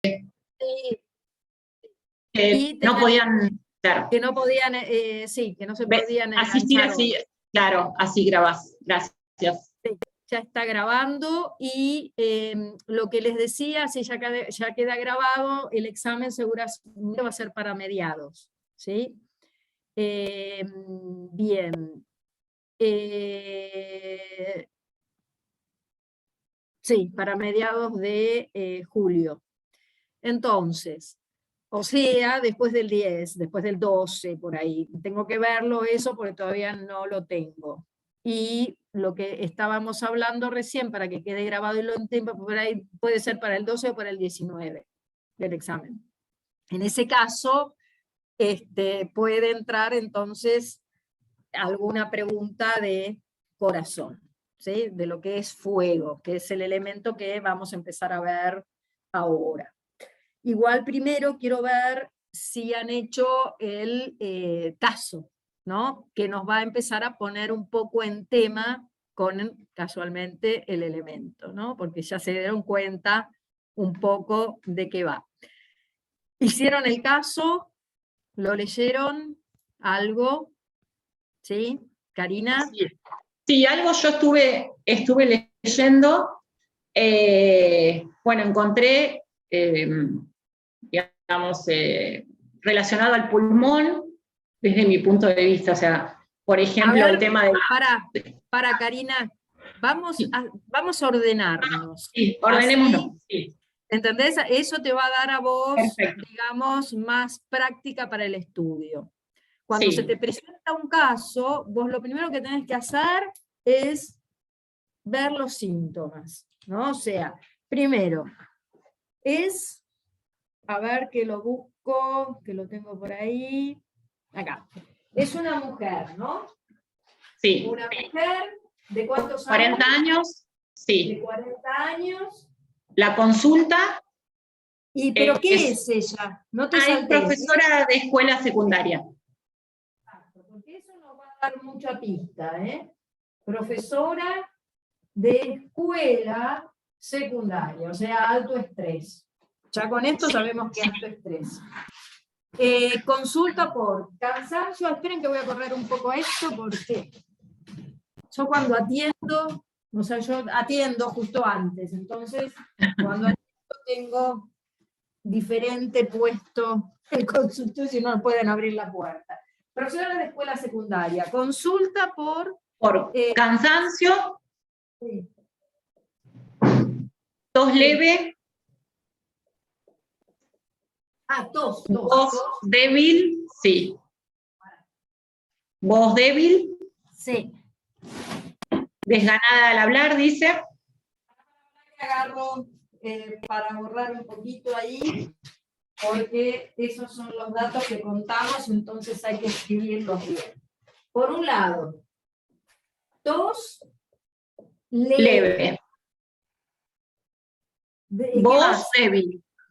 Sí, que no podían, claro, que no podían, sí, que no se podían asistir enganchar. así, claro, así grabás. Gracias. Ya está grabando y lo que les decía, si ya queda grabado, el examen seguramente va a ser para mediados, ¿sí? Bien. Sí, para mediados de julio. Entonces, o sea, después del 10, después del 12, por ahí. Tengo que verlo eso porque todavía no lo tengo. Y lo que estábamos hablando recién, para que quede grabado y lo entienda, por ahí puede ser para el 12 o para el 19 del examen. En ese caso, puede entrar entonces alguna pregunta de corazón, ¿sí? De lo que es fuego, que es el elemento que vamos a empezar a ver ahora. Igual primero quiero ver si han hecho el caso, ¿no? Que nos va a empezar a poner un poco en tema con casualmente el elemento, ¿no? Porque ya se dieron cuenta un poco de qué va. ¿Hicieron el caso? ¿Lo leyeron? ¿Algo? ¿Sí? ¿Karina? Sí, algo yo estuve leyendo. Bueno, encontré, digamos, relacionado al pulmón desde mi punto de vista. O sea, por ejemplo, el tema de... Para Karina, vamos a ordenarnos. Sí, ordenémonos. Sí. ¿Entendés? Eso te va a dar a vos, Perfecto. digamos, más práctica para el estudio. Cuando Sí. se te presenta un caso, vos lo primero que tenés que hacer es ver los síntomas, ¿no? O sea, primero, a ver que lo busco, que lo tengo por ahí, acá. Es una mujer, ¿no? Sí. Una mujer, ¿de cuántos años? 40 años, sí. De 40 años. La consulta... ¿Pero qué es ella? No te es profesora de escuela secundaria. Porque eso nos va a dar mucha pista, ¿eh? Profesora de escuela secundaria, o sea, alto estrés. Ya con esto sabemos que alto estrés. Consulta por cansancio. Esperen que voy a correr un poco esto porque yo cuando atiendo, o sea, yo atiendo justo antes, entonces cuando atiendo tengo diferente puesto el consultorio si no pueden abrir la puerta. Profesora de escuela secundaria, consulta por cansancio, sí. tos leve, tos débil, sí. Voz débil, sí. Desganada al hablar, dice. Agarro para borrar un poquito ahí, porque esos son los datos que contamos, entonces hay que escribirlos bien. Por un lado, tos leve.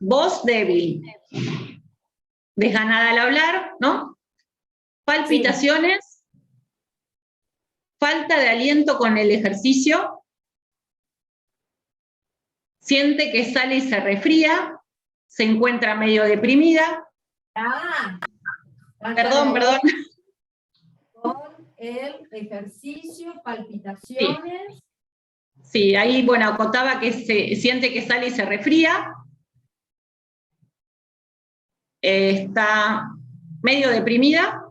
Voz débil. Desganada al hablar, ¿no? Palpitaciones. Sí. Falta de aliento con el ejercicio. Siente que sale y se resfría. Se encuentra medio deprimida. Perdón. Con el ejercicio, palpitaciones. Sí, ahí, bueno, acotaba que se siente que sale y se resfría. Está medio deprimida.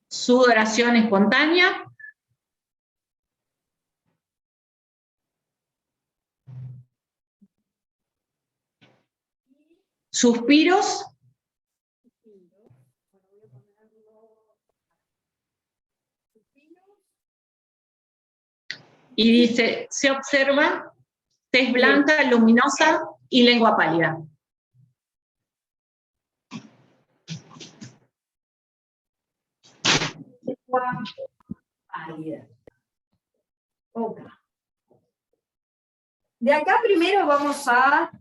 Sudoración espontánea. Suspiros. Y dice, se observa tez blanca, luminosa y lengua pálida. Lengua pálida. Ok. De acá primero vamos a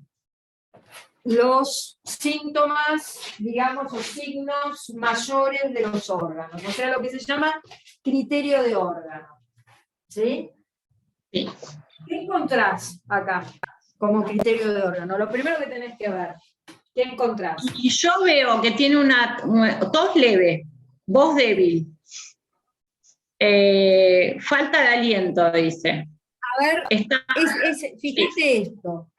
los síntomas, digamos, o signos mayores de los órganos, o sea, lo que se llama criterio de órgano. ¿Sí? Sí. ¿Qué encontrás acá como criterio de órgano? Lo primero que tenés que ver, ¿qué encontrás? Y yo veo que tiene tos leve, voz débil, falta de aliento, dice. A ver, fíjate esto.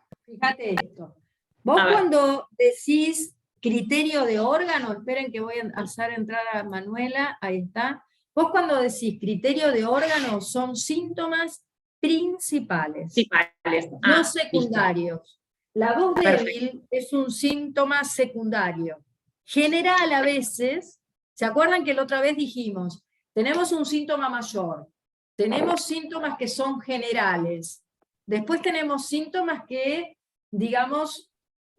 Vos A ver. cuando decís criterio de órgano, esperen que voy a hacer entrar a Manuela, ahí está. Vos cuando decís criterio de órgano son síntomas principales, no secundarios. Listo. La voz débil es un síntoma secundario. General a veces, ¿se acuerdan que la otra vez dijimos? Tenemos un síntoma mayor, tenemos síntomas que son generales, después tenemos síntomas que, digamos,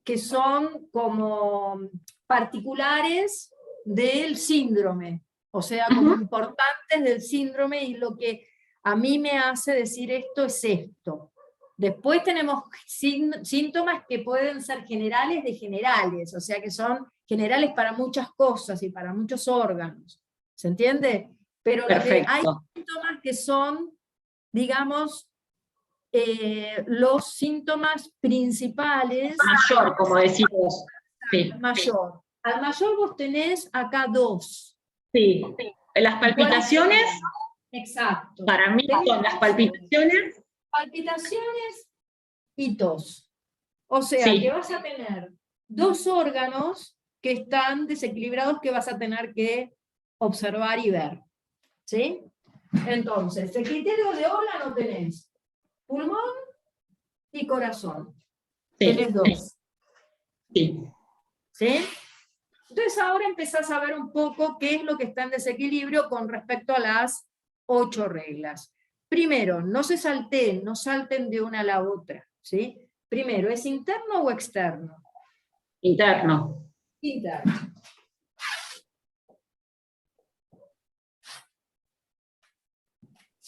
que son como particulares del síndrome, o sea, como importantes del síndrome, y lo que a mí me hace decir esto es esto. Después tenemos síntomas que pueden ser generales de generales, o sea que son generales para muchas cosas y para muchos órganos. ¿Se entiende? Pero hay síntomas que son, digamos, los síntomas principales. Mayor, como decimos. Sí. Mayor. Al mayor vos tenés acá dos. Sí. Las palpitaciones. Exacto. Para mí son las palpitaciones. Palpitaciones y tos. O sea, que vas a tener dos órganos que están desequilibrados que vas a tener que observar y ver. ¿Sí? Entonces, el criterio de órgano tenés pulmón y corazón. Sí. Tenés dos. Sí. ¿Sí? Entonces ahora empezás a ver un poco qué es lo que está en desequilibrio con respecto a las 8 reglas. Primero, no se salten, no salten de una a la otra, ¿sí? Primero, ¿es interno o externo? Interno. Interno.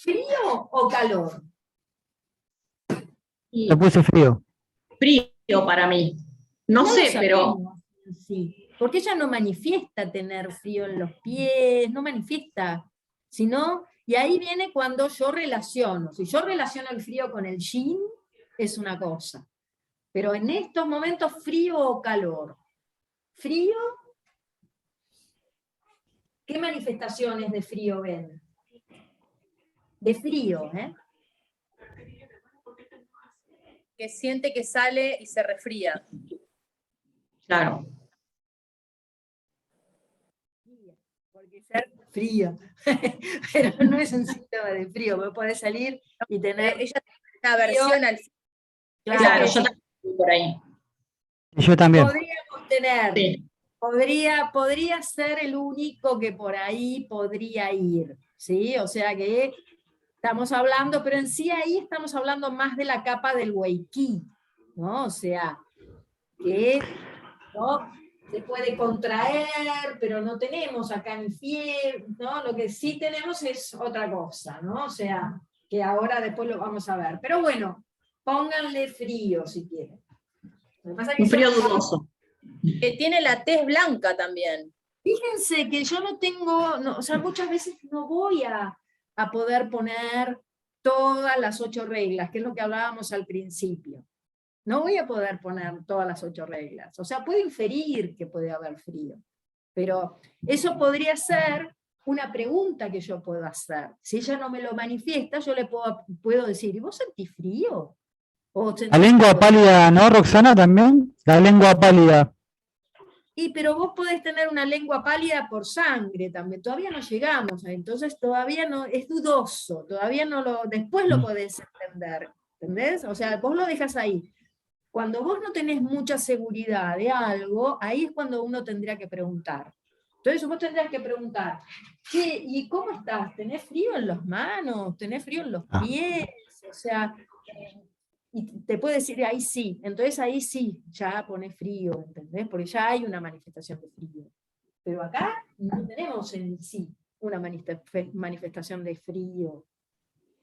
¿Frío o calor? Le puse frío. Frío para mí. No sé, pero... Sí, porque ella no manifiesta tener frío en los pies, no manifiesta, sino, y ahí viene cuando yo relaciono. Si yo relaciono el frío con el yin, es una cosa. Pero en estos momentos, frío o calor. Frío, ¿qué manifestaciones de frío ven? De frío, ¿eh? Que siente que sale y se resfría. Claro. Porque ser frío, pero no es un síntoma de frío, me puede salir y tener... Ella tiene una aversión al frío. Claro, yo también por ahí. Yo también. Podríamos tener, podría ser el único que por ahí podría ir, ¿sí? O sea que estamos hablando, pero en sí ahí estamos hablando más de la capa del Weiqi, ¿no? O sea, que ¿no? Se puede contraer, pero no tenemos acá ni fiebre, ¿no? Lo que sí tenemos es otra cosa, ¿no? O sea, que ahora después lo vamos a ver. Pero bueno, pónganle frío si quieren. Lo que pasa es que un frío dudoso. Que tiene la tez blanca también. Fíjense que yo no tengo, o sea, muchas veces no voy a poder poner todas las 8 reglas, que es lo que hablábamos al principio. No voy a poder poner todas las 8 reglas. O sea, puedo inferir que puede haber frío. Pero eso podría ser una pregunta que yo puedo hacer. Si ella no me lo manifiesta, yo le puedo decir, ¿y vos sentís frío? La lengua pálida, ¿no, Roxana, también? La lengua pálida. Pero vos podés tener una lengua pálida por sangre también. Todavía no llegamos, entonces todavía no, es dudoso. Todavía no después lo podés entender. ¿Entendés? O sea, vos lo dejas ahí. Cuando vos no tenés mucha seguridad de algo, ahí es cuando uno tendría que preguntar. Entonces vos tendrías que preguntar, che, ¿y cómo estás? ¿Tenés frío en las manos? ¿Tenés frío en los pies? O sea, y te puede decir, ahí sí. Entonces ahí sí, ya pones frío, ¿entendés? Porque ya hay una manifestación de frío. Pero acá no tenemos en sí una manifestación de frío.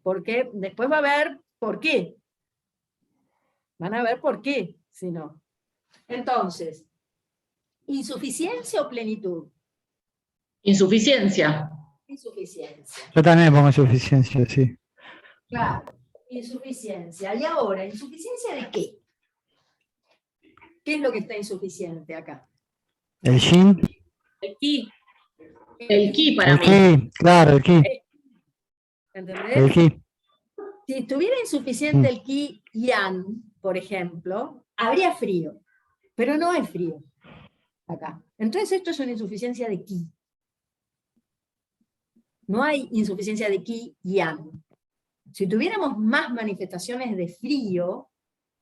Porque después va a haber por qué. Van a ver por qué, si no. Entonces, ¿insuficiencia o plenitud? Insuficiencia. Insuficiencia. Yo también pongo insuficiencia, sí. Claro. Insuficiencia. Y ahora, ¿insuficiencia de qué? ¿Qué es lo que está insuficiente acá? El yin, El ki. El ki para el mí. ki, claro, el ki, el ¿Entendés? ki. Si estuviera insuficiente el ki yang, por ejemplo, habría frío, pero no hay frío acá. Entonces esto es una insuficiencia de ki. No hay insuficiencia de ki yang. Si tuviéramos más manifestaciones de frío,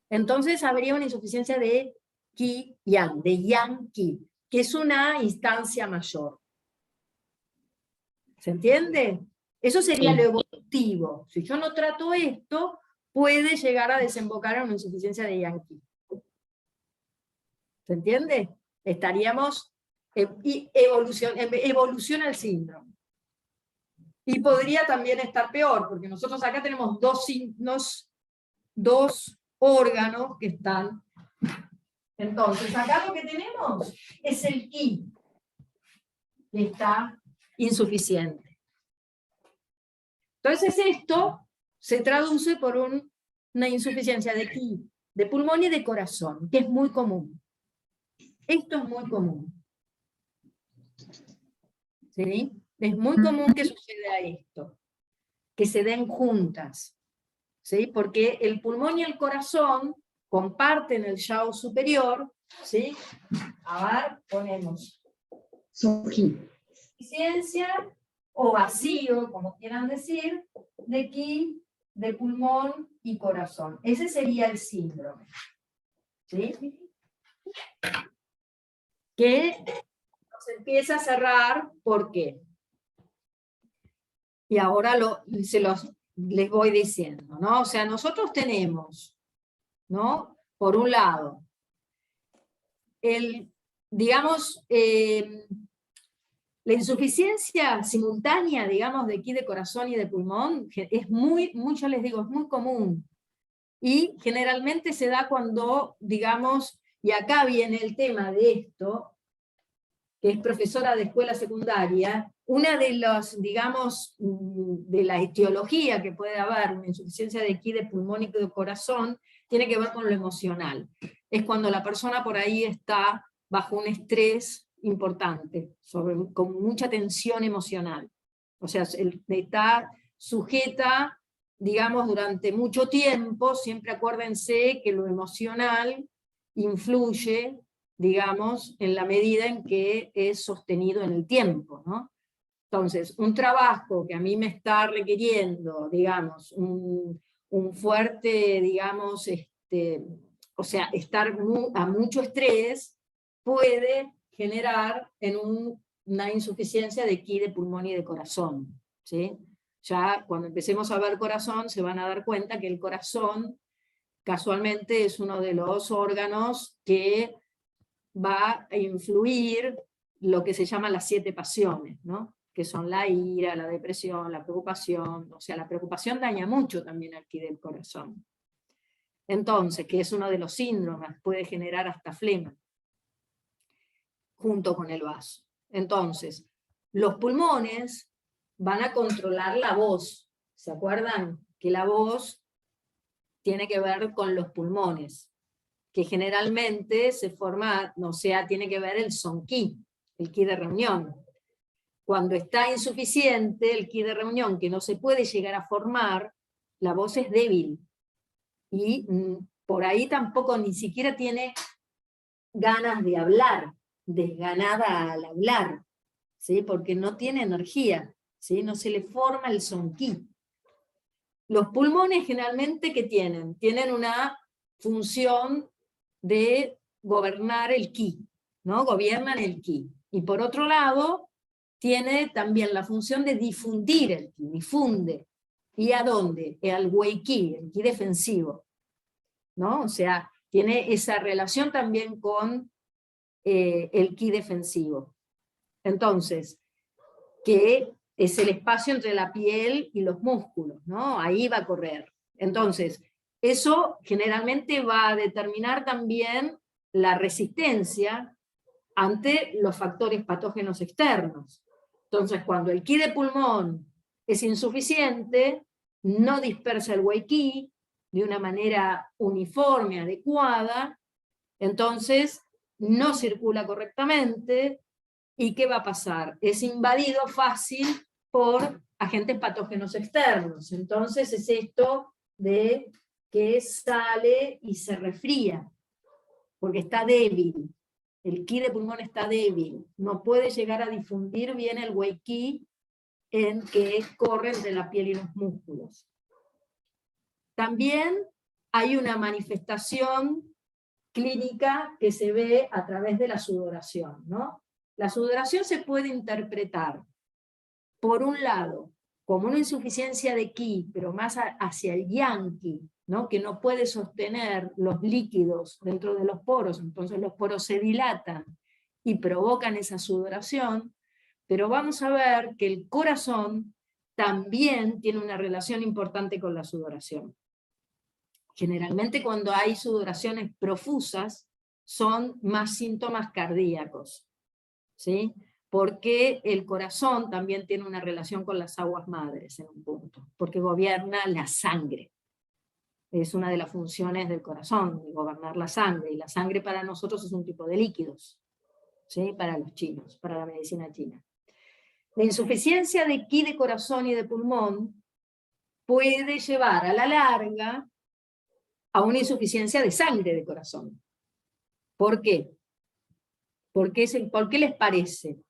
entonces habría una insuficiencia de ki yang, de yang ki, que es una instancia mayor. ¿Se entiende? Eso sería Sí. lo evolutivo. Si yo no trato esto, puede llegar a desembocar en una insuficiencia de yang ki. ¿Se entiende? Estaríamos evoluciona el síndrome. Y podría también estar peor, porque nosotros acá tenemos dos órganos que están. Entonces, acá lo que tenemos es el ki, que está insuficiente. Entonces esto se traduce por una insuficiencia de ki, de pulmón y de corazón, que es muy común. Esto es muy común. ¿Sí? Es muy común que suceda esto, que se den juntas, ¿sí? Porque el pulmón y el corazón comparten el yao superior, ¿sí? A ver, ponemos insuficiencia o vacío, como quieran decir, de ki, de pulmón y corazón. Ese sería el síndrome. ¿Sí? Que se empieza a cerrar, ¿por qué? Y ahora les voy diciendo, ¿no? O sea, nosotros tenemos, ¿no? Por un lado, digamos, la insuficiencia simultánea, digamos, de ki de corazón y de pulmón, es yo les digo, es muy común. Y generalmente se da cuando, digamos, y acá viene el tema de esto, que es profesora de escuela secundaria, una de los, digamos, de la etiología que puede haber, una insuficiencia de ki de pulmón y de corazón, tiene que ver con lo emocional. Es cuando la persona por ahí está bajo un estrés importante, con mucha tensión emocional. O sea, está sujeta, digamos, durante mucho tiempo, siempre acuérdense que lo emocional influye, digamos, en la medida en que es sostenido en el tiempo, ¿no? Entonces, un trabajo que a mí me está requiriendo, digamos, un fuerte, digamos, o sea, estar a mucho estrés, puede generar en una insuficiencia de ki de pulmón y de corazón, ¿sí? Ya cuando empecemos a ver corazón, se van a dar cuenta que el corazón, casualmente, es uno de los órganos que va a influir lo que se llama las 7 pasiones, ¿no? Que son la ira, la depresión, la preocupación. O sea, la preocupación daña mucho también aquí del corazón. Entonces, que es uno de los síndromes, puede generar hasta flema, junto con el vaso. Entonces, los pulmones van a controlar la voz. ¿Se acuerdan? Que la voz tiene que ver con los pulmones, que generalmente se forma, o sea, tiene que ver el son ki, el ki de reunión. Cuando está insuficiente el ki de reunión, que no se puede llegar a formar, la voz es débil. Y por ahí tampoco ni siquiera tiene ganas de hablar, desganada al hablar, ¿sí? Porque no tiene energía, ¿sí? No se le forma el son ki. Los pulmones generalmente, ¿qué tienen? Tienen una función de gobernar el ki, ¿no? Gobiernan el ki. Y por otro lado, tiene también la función de difundir el ki, difunde. ¿Y a dónde? Al wei ki, el ki defensivo, ¿no? O sea, tiene esa relación también con el ki defensivo. Entonces, que es el espacio entre la piel y los músculos, ¿no? Ahí va a correr. Entonces, eso generalmente va a determinar también la resistencia ante los factores patógenos externos. Entonces, cuando el ki de pulmón es insuficiente, no dispersa el Wei-Qi de una manera uniforme, adecuada, entonces no circula correctamente, ¿y qué va a pasar? Es invadido fácil por agentes patógenos externos. Entonces es esto de que sale y se resfría, porque está débil. El Qi de pulmón está débil, no puede llegar a difundir bien el Wei-Qi en que corre entre la piel y los músculos. También hay una manifestación clínica que se ve a través de la sudoración, ¿no? La sudoración se puede interpretar, por un lado, como una insuficiencia de Qi, pero más hacia el Yang Qi, ¿no? Que no puede sostener los líquidos dentro de los poros, entonces los poros se dilatan y provocan esa sudoración, pero vamos a ver que el corazón también tiene una relación importante con la sudoración. Generalmente cuando hay sudoraciones profusas son más síntomas cardíacos, ¿sí? Porque el corazón también tiene una relación con las aguas madres en un punto, porque gobierna la sangre. Es una de las funciones del corazón, gobernar la sangre, y la sangre para nosotros es un tipo de líquidos, ¿sí? Para los chinos, para la medicina china. La insuficiencia de Qi de corazón y de pulmón puede llevar a la larga a una insuficiencia de sangre de corazón. ¿Por qué? ¿Por qué les parece?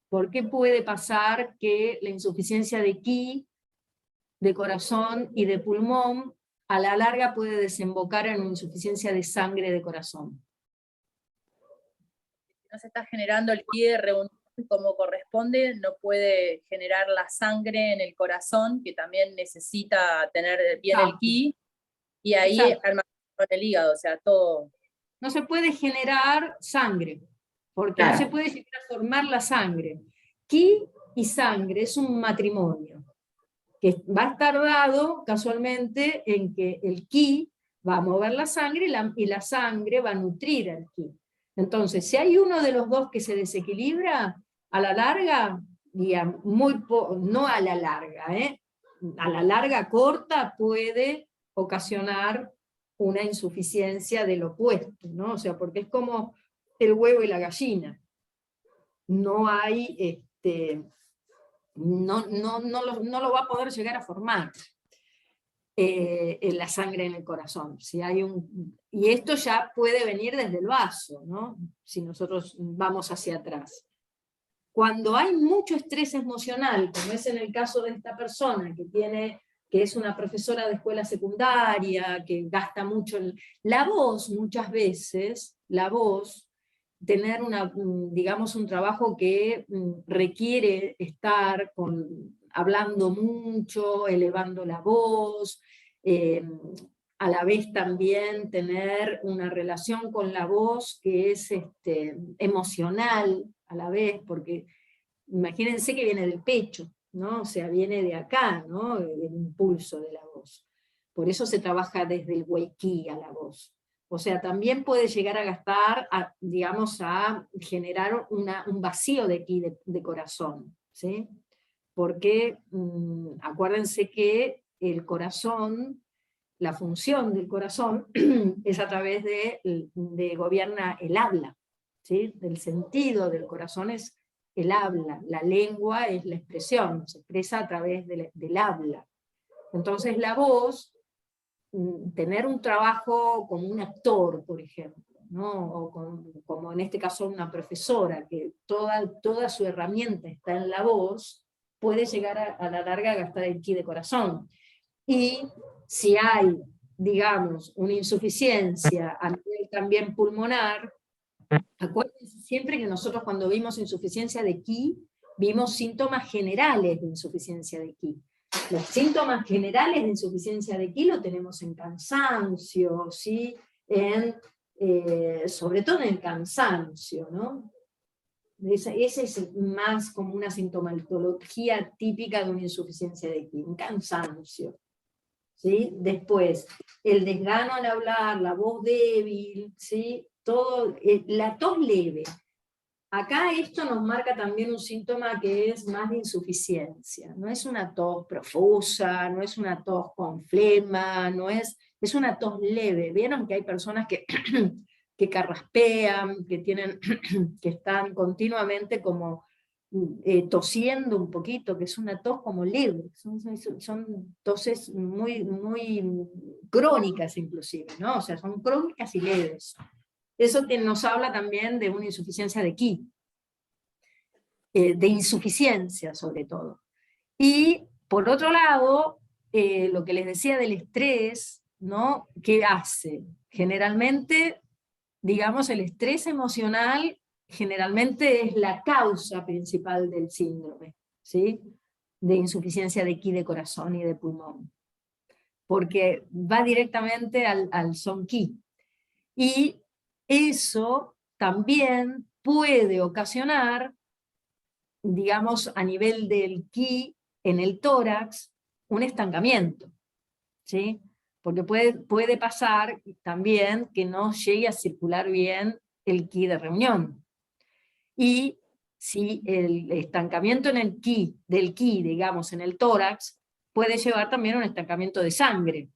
¿Por qué puede pasar que la insuficiencia de Qi, de corazón y de pulmón, a la larga puede desembocar en una insuficiencia de sangre de corazón? No se está generando el Qi de reunión como corresponde, no puede generar la sangre en el corazón, que también necesita tener bien el Qi, y ahí almacenarlo en el hígado, o sea, todo. No se puede generar sangre, porque no se puede llegar a formar la sangre. Qi y sangre es un matrimonio, que va a estar dado casualmente en que el Qi va a mover la sangre y la sangre va a nutrir al Qi. Entonces, si hay uno de los dos que se desequilibra, a la larga, no a la larga, a la larga corta puede ocasionar una insuficiencia del opuesto, ¿no? O sea, porque es como el huevo y la gallina. No hay, no lo va a poder llegar a formar en la sangre en el corazón. Si hay y esto ya puede venir desde el vaso, ¿no? Si nosotros vamos hacia atrás. Cuando hay mucho estrés emocional, como es en el caso de esta persona que es una profesora de escuela secundaria, que gasta mucho la voz, muchas veces, la voz, tener digamos, un trabajo que requiere estar hablando mucho, elevando la voz, a la vez también tener una relación con la voz que es emocional a la vez, porque imagínense que viene del pecho, ¿no? O sea, viene de acá, ¿no? El impulso de la voz. Por eso se trabaja desde el Wei-Qi a la voz. O sea, también puede llegar a gastar, digamos, a generar un vacío de Qi de corazón, ¿sí? Porque acuérdense que el corazón, la función del corazón es a través de gobierna el habla, ¿sí? Del sentido del corazón es el habla, la lengua es la expresión, se expresa a través del habla. Entonces la voz, tener un trabajo como un actor, por ejemplo, ¿no? O como en este caso una profesora, que toda su herramienta está en la voz, puede llegar a la larga a gastar el Qi de corazón. Y si hay, digamos, una insuficiencia a nivel también pulmonar, acuérdense siempre que nosotros cuando vimos insuficiencia de Qi, vimos síntomas generales de insuficiencia de Qi. Los síntomas generales de insuficiencia de Qi lo tenemos en cansancio, ¿sí? Sobre todo en el cansancio, ¿no? Esa es más como una sintomatología típica de una insuficiencia de Qi, un cansancio. ¿Sí? Después, el desgano al hablar, la voz débil, ¿sí? Todo, la tos leve. acá esto nos marca también un síntoma que es más de insuficiencia. No es una tos profusa, no es una tos con flema, es una tos leve. Vieron que hay personas que, que carraspean, que están continuamente como tosiendo un poquito, que es una tos como leve. Son toses muy, muy crónicas inclusive, ¿no? O sea, son crónicas y leves. Eso nos habla también de una insuficiencia de ki, de insuficiencia sobre todo. Y por otro lado, lo que les decía del estrés, ¿no? ¿Qué hace? Generalmente, digamos, el estrés emocional generalmente es la causa principal del síndrome, ¿sí? De insuficiencia de ki de corazón y de pulmón, porque va directamente al son ki. Y eso también puede ocasionar, digamos, a nivel del ki en el tórax, un estancamiento, ¿sí? Porque puede pasar también que no llegue a circular bien el ki de reunión. Y si el estancamiento en el del ki, digamos, en el tórax, puede llevar también a un estancamiento de sangre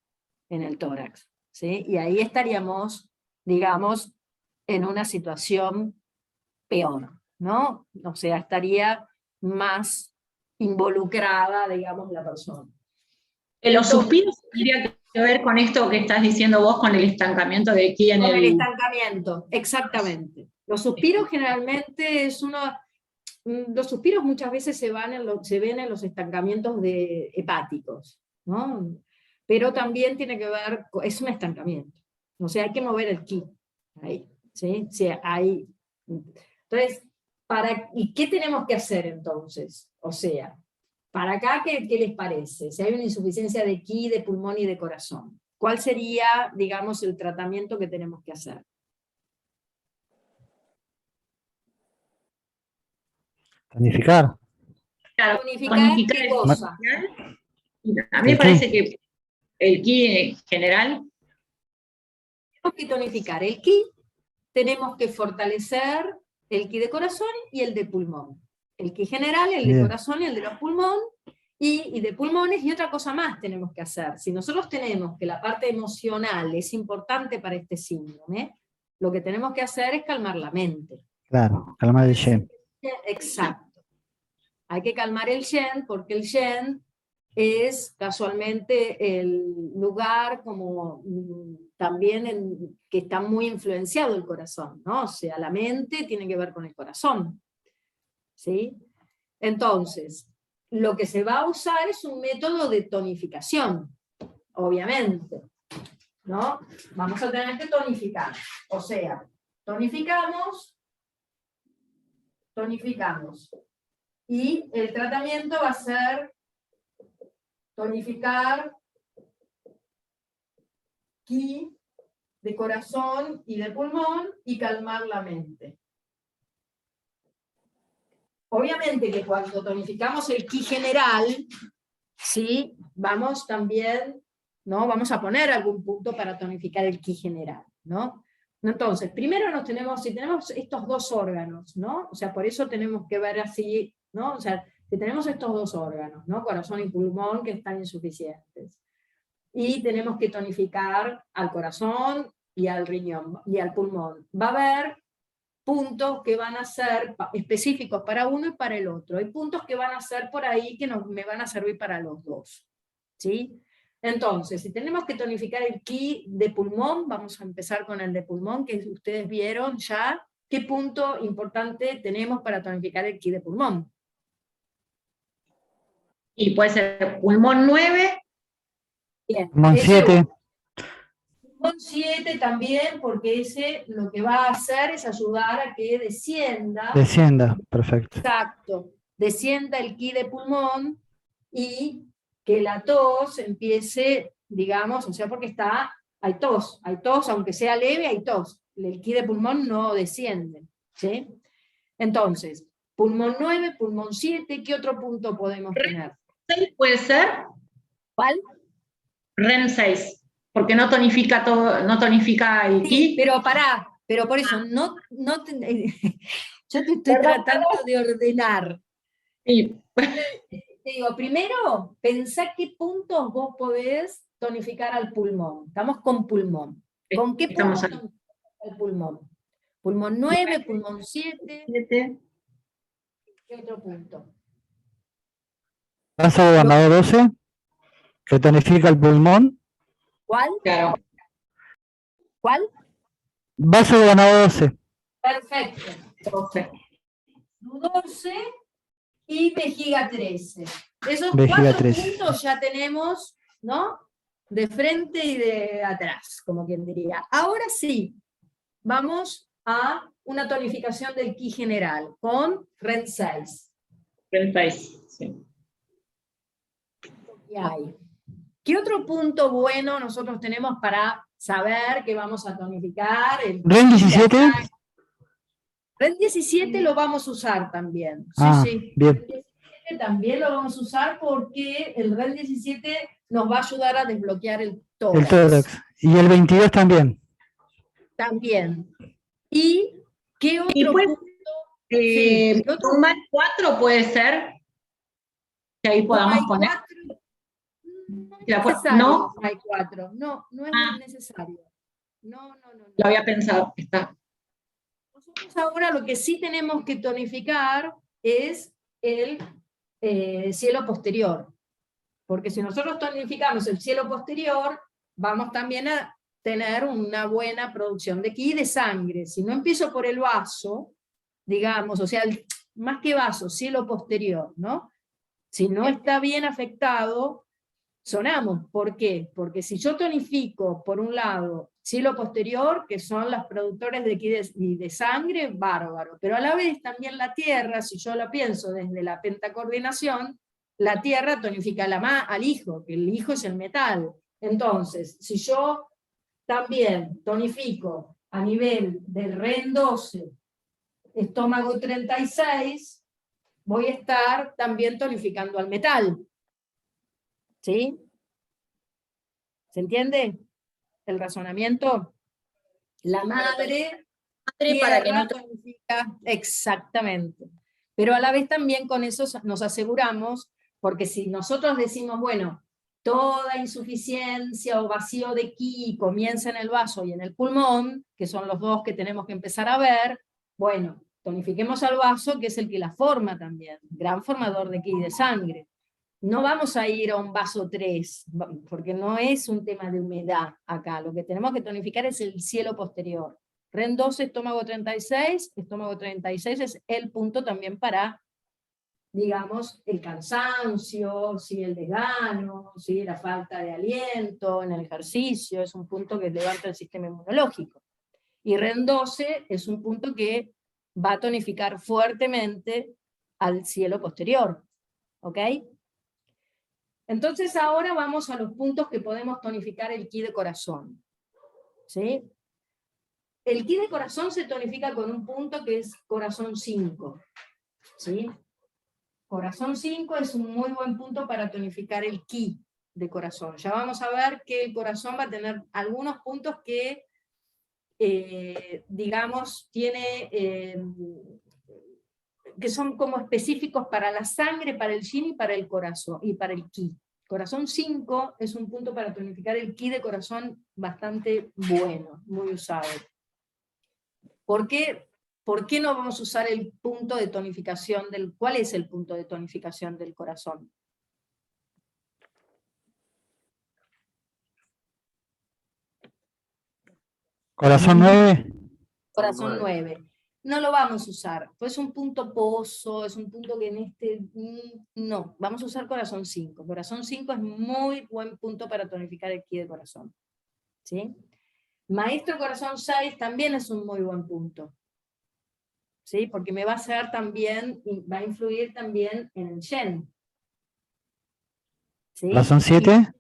en el tórax, ¿sí? Y ahí estaríamos, digamos, en una situación peor, ¿no? O sea, estaría más involucrada, digamos, la persona. Los suspiros tendría que ver con esto que estás diciendo vos, con el estancamiento de ki en con el estancamiento, exactamente. Los suspiros generalmente los suspiros muchas veces se ven en los estancamientos hepáticos, ¿no? Pero también tiene que ver, es un estancamiento. O sea, hay que mover el ki ahí, ¿sí? O sea, ahí. Entonces, ¿y qué tenemos que hacer entonces? O sea, para acá, ¿qué les parece? Si hay una insuficiencia de ki, de pulmón y de corazón, ¿cuál sería, digamos, el tratamiento que tenemos que hacer? Tonificar. Claro, ¿Tonificar qué cosa? A mí me parece que el ki en general. Tenemos que tonificar el ki, tenemos que fortalecer el ki de corazón y el de pulmón. El ki general, el de corazón y el de los pulmón, y de pulmones, y otra cosa más tenemos que hacer. Si nosotros tenemos que la parte emocional es importante para este síndrome, lo que tenemos que hacer es calmar la mente. Claro, calmar el shen. Exacto. Hay que calmar el shen, porque el shen es casualmente el lugar como también que está muy influenciado el corazón, ¿no? O sea, la mente tiene que ver con el corazón, ¿sí? Entonces, lo que se va a usar es un método de tonificación, obviamente, ¿no? Vamos a tener que tonificar, o sea, tonificamos, y el tratamiento va a ser tonificar ki de corazón y de pulmón y calmar la mente. Obviamente que cuando tonificamos el ki general, ¿sí? Vamos también, ¿no? Vamos a poner algún punto para tonificar el ki general, ¿no? Entonces, primero si tenemos estos dos órganos, ¿no? O sea, por eso tenemos que ver así, ¿no? O sea, si tenemos estos dos órganos, ¿no? Corazón y pulmón que están insuficientes. Y tenemos que tonificar al corazón y al riñón y al pulmón. Va a haber puntos que van a ser específicos para uno y para el otro. Hay puntos que van a ser por ahí que me van a servir para los dos, ¿sí? Entonces, si tenemos que tonificar el ki de pulmón, vamos a empezar con el de pulmón, que ustedes vieron ya qué punto importante tenemos para tonificar el ki de pulmón. Y puede ser pulmón 9. Bien, Pulmón 7. Pulmón 7 también, porque ese lo que va a hacer es ayudar a que descienda. Descienda, perfecto. Exacto, descienda el ki de pulmón y que la tos empiece, digamos, o sea, porque hay tos, aunque sea leve, hay tos. El ki de pulmón no desciende, ¿sí? Entonces, pulmón 9, pulmón 7, ¿qué otro punto podemos tener? 6 puede ser. ¿Cuál? REM 6, porque no tonifica todo, no tonifica el ki. Sí, pero por eso, Yo te estoy tratando de ordenar. Sí. Te digo, primero, pensá qué puntos vos podés tonificar al pulmón. Estamos con pulmón. ¿Con qué Estamos puntos ahí. tonificamos al pulmón? Pulmón 9, pulmón 7, 7. ¿qué otro punto? Vaso gobernador 12, que tonifica el pulmón. ¿Cuál? Claro. ¿Cuál? Vaso gobernador 12. Perfecto. 12. 12 y vejiga 13. Esos Vejiga 4 13. puntos ya tenemos, ¿no? De frente y de atrás, como quien diría. Ahora sí, vamos a una tonificación del ki general con REN 6. 36. Sí. ¿Qué hay? ¿Qué otro punto bueno nosotros tenemos para saber que vamos a tonificar? REN 17. REN 17 lo vamos a usar también. Sí, Ah, sí. bien. REN 17 también lo vamos a usar porque el REN 17 nos va a ayudar a desbloquear el El tórax. tórax. Y el 22 también. También. ¿Y qué otro Y pues, punto? Sí, ¿qué otro un más 4 puede ser, que ahí podamos hay poner. 4? No es La- necesario. ¿no? Hay 4. No, no es Ah. necesario. No. Lo había pensado. Está. Nosotros ahora lo que sí tenemos que tonificar es el cielo posterior. Porque si nosotros tonificamos el cielo posterior, vamos también a tener una buena producción de ki y de sangre. Si no empiezo por el vaso, digamos, o sea, más que vaso, cielo posterior, ¿no? Si no está bien afectado, sonamos. ¿Por qué? Porque si yo tonifico, por un lado, cielo posterior, que son los productores de ki y de sangre, bárbaro. Pero a la vez también la tierra, si yo la pienso desde la pentacoordinación, la tierra tonifica al hijo, que el hijo es el metal. Entonces, si yo también tonifico a nivel del REN 12, estómago 36, voy a estar también tonificando al metal. ¿Sí? ¿Se entiende el razonamiento? La madre Para que tierra no tonifica, exactamente. Pero a la vez también con eso nos aseguramos, porque si nosotros decimos, bueno, toda insuficiencia o vacío de ki comienza en el vaso y en el pulmón, que son los dos que tenemos que empezar a ver, bueno, tonifiquemos al vaso, que es el que la forma también, gran formador de ki y de sangre. No vamos a ir a un vaso 3, porque no es un tema de humedad acá, lo que tenemos que tonificar es el cielo posterior. REN 12, estómago 36 es el punto también para, digamos, el cansancio, ¿sí? El desgano, ¿sí? La falta de aliento en el ejercicio, es un punto que levanta el sistema inmunológico. Y REN 12 es un punto que va a tonificar fuertemente al cielo posterior, ¿ok? Entonces ahora vamos a los puntos que podemos tonificar el ki de corazón. ¿Sí? El ki de corazón se tonifica con un punto que es corazón 5. ¿Sí? Corazón 5 es un muy buen punto para tonificar el ki de corazón. Ya vamos a ver que el corazón va a tener algunos puntos que, digamos, tiene, que son como específicos para la sangre, para el yin y para el corazón, y para el ki. Corazón 5 es un punto para tonificar el ki de corazón bastante bueno, muy usado. ¿Por qué no vamos a usar el punto de tonificación del... ¿Cuál es el punto de tonificación del corazón? Corazón 9. Corazón 9. No lo vamos a usar, pues es un punto pozo, es un punto que en este... No, vamos a usar corazón 5. Corazón 5 es muy buen punto para tonificar el ki de corazón. ¿Sí? Maestro corazón 6 también es un muy buen punto. ¿Sí? Porque me va a hacer también, va a influir también en el Shen. ¿Sí? Corazón 7.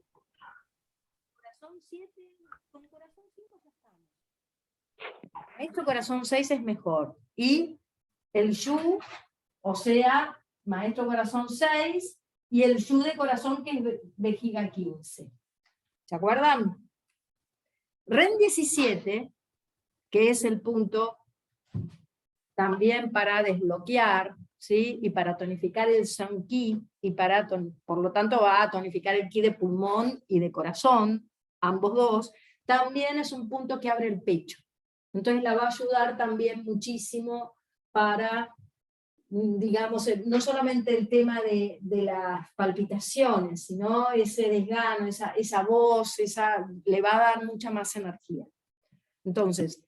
Corazón 7, con corazón 5 ya estamos. Maestro corazón 6 es mejor. Y el Yu, o sea, maestro corazón 6, y el Yu de corazón que es vejiga 15. ¿Se acuerdan? REN 17, que es el punto también para desbloquear, ¿sí? Y para tonificar el Sun Qi, y por lo tanto va a tonificar el Qi de pulmón y de corazón, ambos dos. También es un punto que abre el pecho. Entonces la va a ayudar también muchísimo para, digamos, no solamente el tema de las palpitaciones, sino ese desgano, esa voz, le va a dar mucha más energía. Entonces,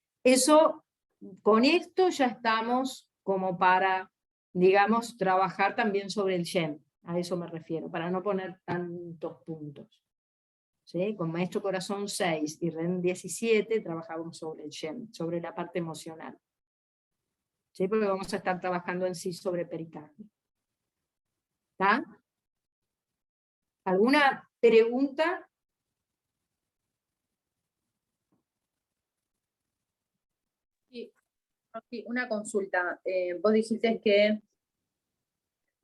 con esto ya estamos como para, digamos, trabajar también sobre el Shen, a eso me refiero, para no poner tantos puntos. ¿Sí? Con Maestro Corazón 6 y Ren 17 trabajamos sobre el Shen, sobre la parte emocional. ¿Sí? Porque vamos a estar trabajando en sí sobre pericardio. ¿Está? ¿Alguna pregunta? Sí, una consulta. Vos dijiste que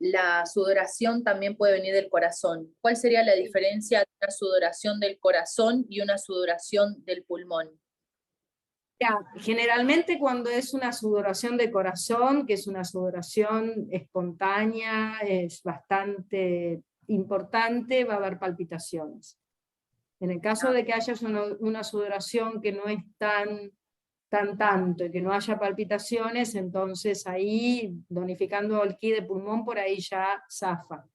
la sudoración también puede venir del corazón. ¿Cuál sería la diferencia de una sudoración del corazón y una sudoración del pulmón? Generalmente cuando es una sudoración de corazón, que es una sudoración espontánea, es bastante importante, va a haber palpitaciones. En el caso de que haya una sudoración que no es tanto y que no haya palpitaciones, entonces ahí, donificando el Qi de pulmón, por ahí ya zafa.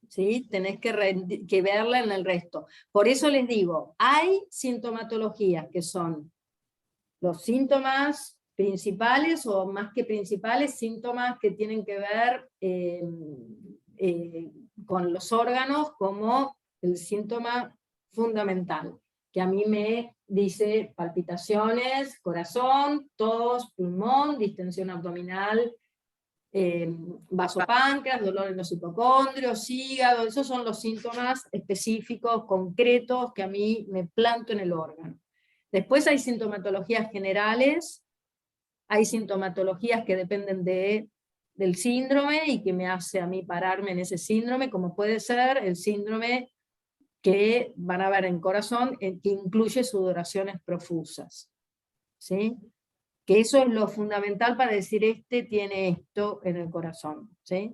¿Sí? Tenés que verla en el resto. Por eso les digo, hay sintomatologías que son los síntomas principales, o más que principales, síntomas que tienen que ver con los órganos, como el síntoma fundamental, que a mí me dice palpitaciones, corazón, tos, pulmón, distensión abdominal, vasopáncreas, dolor en los hipocondrios, hígado. Esos son los síntomas específicos, concretos, que a mí me planto en el órgano. Después hay sintomatologías generales, hay sintomatologías que dependen del síndrome y que me hace a mí pararme en ese síndrome, como puede ser el síndrome que van a ver en corazón, que incluye sudoraciones profusas. ¿Sí? Que eso es lo fundamental para decir, tiene esto en el corazón. ¿Sí?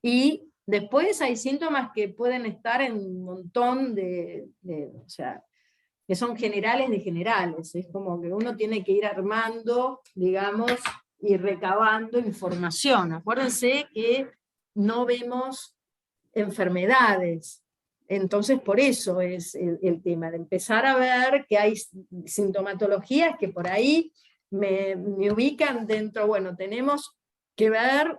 Y después hay síntomas que pueden estar en un montón o sea, que son generales de generales. Es como que uno tiene que ir armando, digamos, y recabando información. Acuérdense que no vemos enfermedades. Entonces, por eso es el tema, de empezar a ver que hay sintomatologías que por ahí me ubican dentro. Bueno, tenemos que ver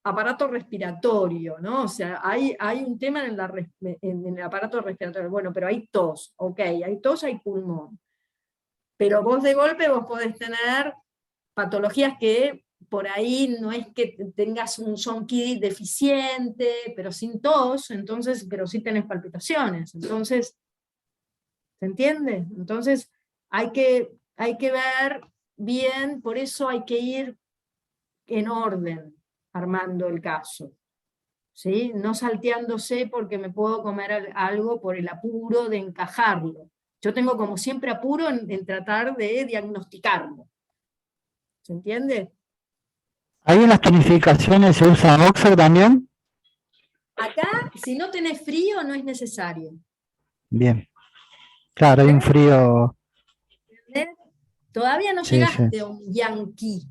aparato respiratorio, ¿no? O sea, hay un tema en el aparato respiratorio. Bueno, pero hay tos, ok, hay tos, hay pulmón. Pero vos de golpe vos podés tener patologías que por ahí no es que tengas un Sun Qi deficiente, pero sin tos, entonces, pero sí tenés palpitaciones. Entonces, ¿se entiende? Entonces, hay que ver bien, por eso hay que ir en orden, armando el caso. ¿Sí? No salteándose porque me puedo comer algo por el apuro de encajarlo. Yo tengo como siempre apuro en tratar de diagnosticarlo. ¿Se entiende? ¿Ahí en las tonificaciones se usa Oxer también? Acá, si no tenés frío, no es necesario. Bien. Claro, hay un frío. ¿Entendés? Todavía no Sí, llegaste sí. a un Yankee.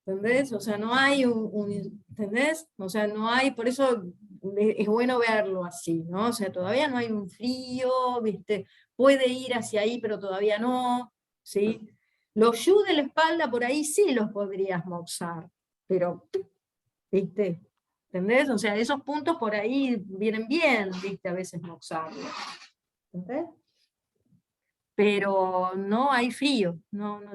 ¿Entendés? O sea, no hay ¿entendés? O sea, no hay, por eso es bueno verlo así, ¿no? O sea, todavía no hay un frío, ¿viste? Puede ir hacia ahí, pero todavía no, ¿sí? Los yu de la espalda por ahí sí los podrías moxar, pero, ¿viste? ¿Entendés? O sea, esos puntos por ahí vienen bien, ¿viste? A veces moxarlos. ¿Entendés? Pero no hay frío,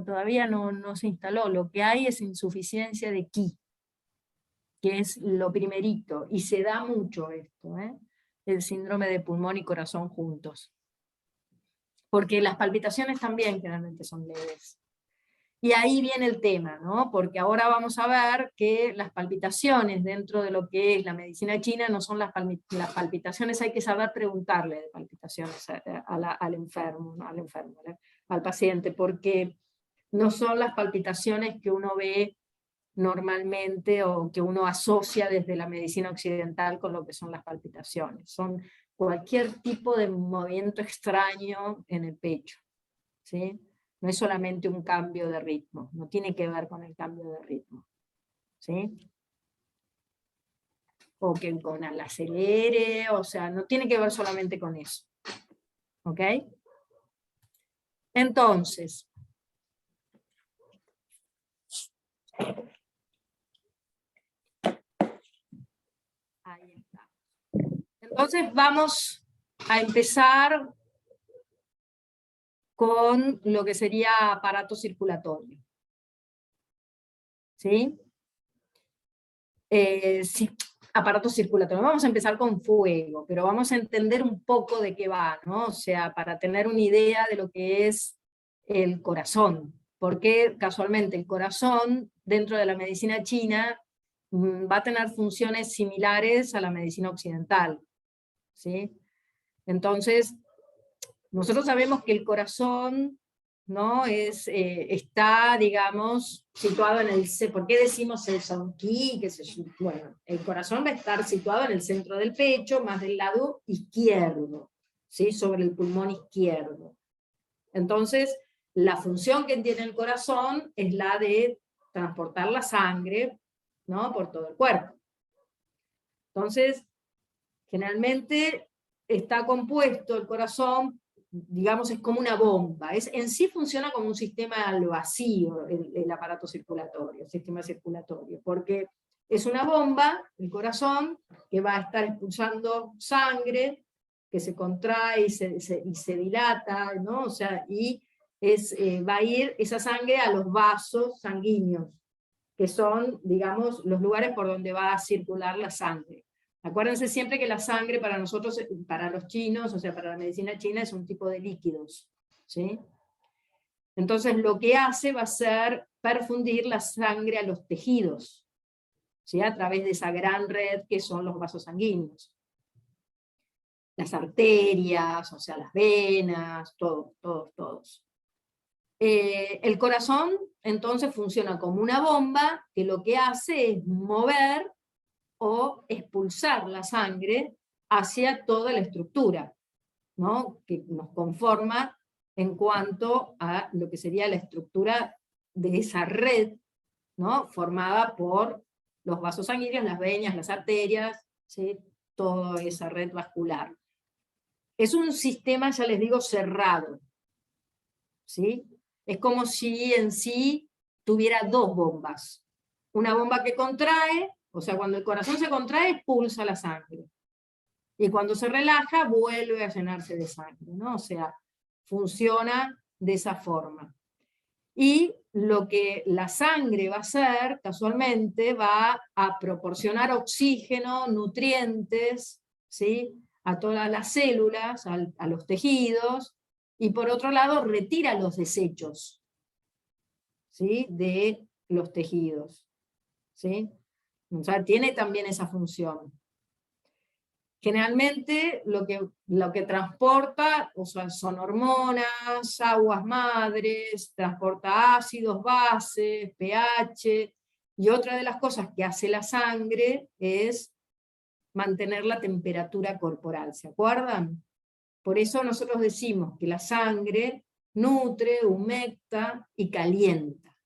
todavía no se instaló. Lo que hay es insuficiencia de Qi, que es lo primerito, y se da mucho esto, el síndrome de pulmón y corazón juntos. Porque las palpitaciones también generalmente son leves. Y ahí viene el tema, ¿no? Porque ahora vamos a ver que las palpitaciones dentro de lo que es la medicina china no son las palpitaciones, hay que saber preguntarle de palpitaciones al enfermo, ¿no? Al paciente, porque no son las palpitaciones que uno ve normalmente o que uno asocia desde la medicina occidental con lo que son las palpitaciones. Son cualquier tipo de movimiento extraño en el pecho, ¿sí? No es solamente un cambio de ritmo, no tiene que ver con el cambio de ritmo, ¿sí? O que con el acelere, o sea, no tiene que ver solamente con eso, ¿ok? Entonces, ahí está. Entonces vamos a empezar con lo que sería aparato circulatorio. ¿Sí? Sí, aparato circulatorio. Vamos a empezar con fuego, pero vamos a entender un poco de qué va, ¿no? O sea, para tener una idea de lo que es el corazón. Porque casualmente el corazón, dentro de la medicina china, va a tener funciones similares a la medicina occidental, ¿sí? Entonces, nosotros sabemos que el corazón, ¿no? Está, digamos, situado en el... ¿Por qué decimos el sonqui? Bueno, el corazón va a estar situado en el centro del pecho, más del lado izquierdo, ¿sí? Sobre el pulmón izquierdo. Entonces, la función que tiene el corazón es la de transportar la sangre, ¿no? Por todo el cuerpo. Entonces, generalmente está compuesto el corazón, digamos, es como una bomba, en sí funciona como un sistema al vacío, el aparato circulatorio, el sistema circulatorio, porque es una bomba, el corazón, que va a estar expulsando sangre, que se contrae y se dilata, ¿no? O sea, y va a ir esa sangre a los vasos sanguíneos, que son, digamos, los lugares por donde va a circular la sangre. Acuérdense siempre que la sangre para nosotros, para los chinos, o sea, para la medicina china, es un tipo de líquidos, ¿sí? Entonces lo que hace va a ser perfundir la sangre a los tejidos, ¿sí? A través de esa gran red que son los vasos sanguíneos. Las arterias, o sea, las venas, todos. El corazón, entonces, funciona como una bomba que lo que hace es mover o expulsar la sangre hacia toda la estructura, ¿no? Que nos conforma en cuanto a lo que sería la estructura de esa red, ¿no? Formada por los vasos sanguíneos, las venas, las arterias, ¿sí? Toda esa red vascular. Es un sistema, ya les digo, cerrado, ¿sí? Es como si en sí tuviera dos bombas. Una bomba que contrae, o sea, cuando el corazón se contrae, expulsa la sangre. Y cuando se relaja, vuelve a llenarse de sangre, ¿no? O sea, funciona de esa forma. Y lo que la sangre va a hacer, casualmente, va a proporcionar oxígeno, nutrientes, ¿sí? A todas las células, a los tejidos, y por otro lado retira los desechos, ¿sí? De los tejidos, ¿sí? O sea, tiene también esa función. Generalmente lo que transporta, o sea, son hormonas, aguas madres, transporta ácidos, bases, pH, y otra de las cosas que hace la sangre es mantener la temperatura corporal, ¿se acuerdan? Por eso nosotros decimos que la sangre nutre, humecta y calienta,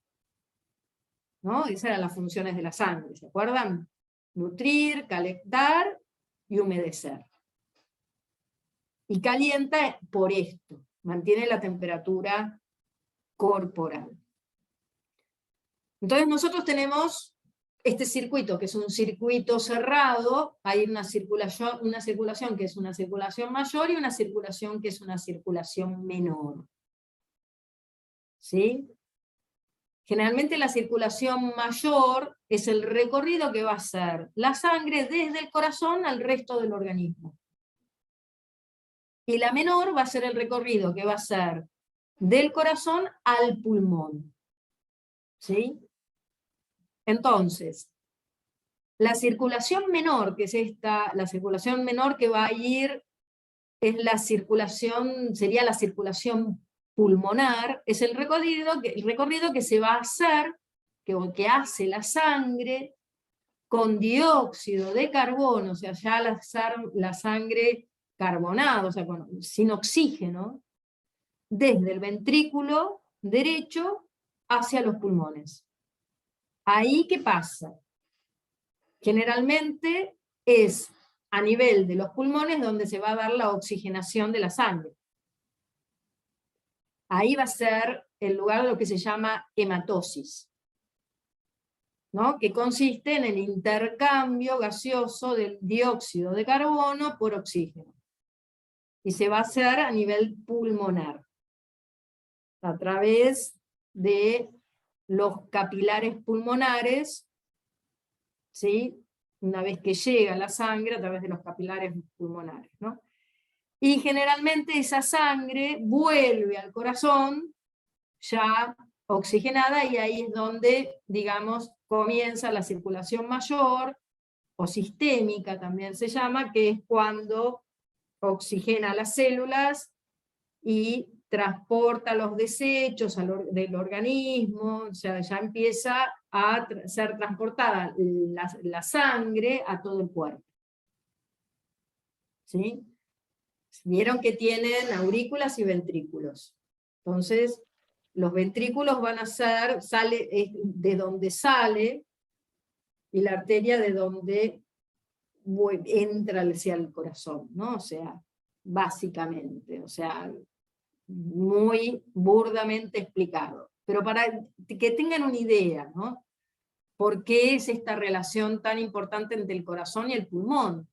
¿no? Esas eran las funciones de la sangre, ¿se acuerdan? Nutrir, calentar y humedecer. Y calienta por esto, mantiene la temperatura corporal. Entonces nosotros tenemos este circuito, que es un circuito cerrado, hay una circulación que es una circulación mayor y una circulación que es una circulación menor. ¿Sí? Generalmente la circulación mayor es el recorrido que va a hacer la sangre desde el corazón al resto del organismo. Y la menor va a ser el recorrido que va a ser del corazón al pulmón. ¿Sí? Entonces, la circulación menor, que es esta, la circulación menor que va a ir, es la circulación, sería la circulación pulmonar es el recorrido que se va a hacer, que hace la sangre con dióxido de carbono, o sea, ya la sangre carbonada, o sea, sin oxígeno, desde el ventrículo derecho hacia los pulmones. Ahí, ¿qué pasa? Generalmente es a nivel de los pulmones donde se va a dar la oxigenación de la sangre. Ahí va a ser el lugar de lo que se llama hematosis, ¿no? Que consiste en el intercambio gaseoso del dióxido de carbono por oxígeno. Y se va a hacer a nivel pulmonar, a través de los capilares pulmonares, ¿sí? Una vez que llega la sangre a través de los capilares pulmonares, ¿no? Y generalmente esa sangre vuelve al corazón ya oxigenada, y ahí es donde, digamos, comienza la circulación mayor, o sistémica también se llama, que es cuando oxigena las células y transporta los desechos del organismo, o sea, ya empieza a ser transportada la sangre a todo el cuerpo. ¿Sí? Vieron que tienen aurículas y ventrículos. Entonces, los ventrículos van a ser, de donde sale, y la arteria de donde entra hacia el corazón, ¿no? O sea, básicamente, o sea, muy burdamente explicado. Pero para que tengan una idea, ¿no? ¿Por qué es esta relación tan importante entre el corazón y el pulmón?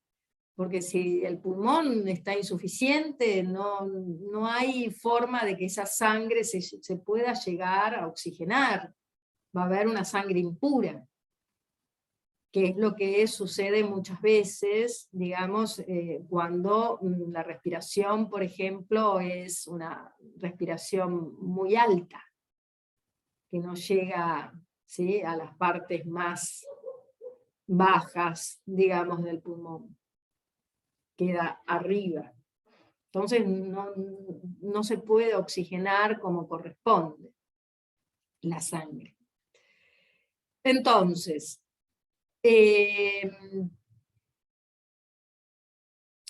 Porque si el pulmón está insuficiente, no hay forma de que esa sangre se pueda llegar a oxigenar. Va a haber una sangre impura, que es lo que sucede muchas veces, digamos, cuando la respiración, por ejemplo, es una respiración muy alta, que no llega, ¿sí?, a las partes más bajas, digamos, del pulmón. Queda arriba. Entonces no se puede oxigenar como corresponde la sangre. Entonces,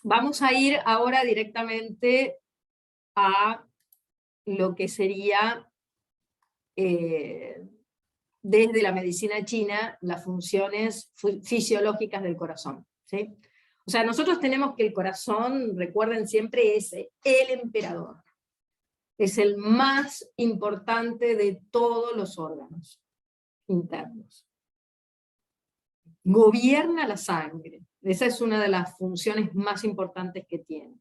vamos a ir ahora directamente a lo que sería, desde la medicina china, las funciones fisiológicas del corazón, ¿sí? O sea, nosotros tenemos que el corazón, recuerden siempre, es el emperador. Es el más importante de todos los órganos internos. Gobierna la sangre. Esa es una de las funciones más importantes que tiene.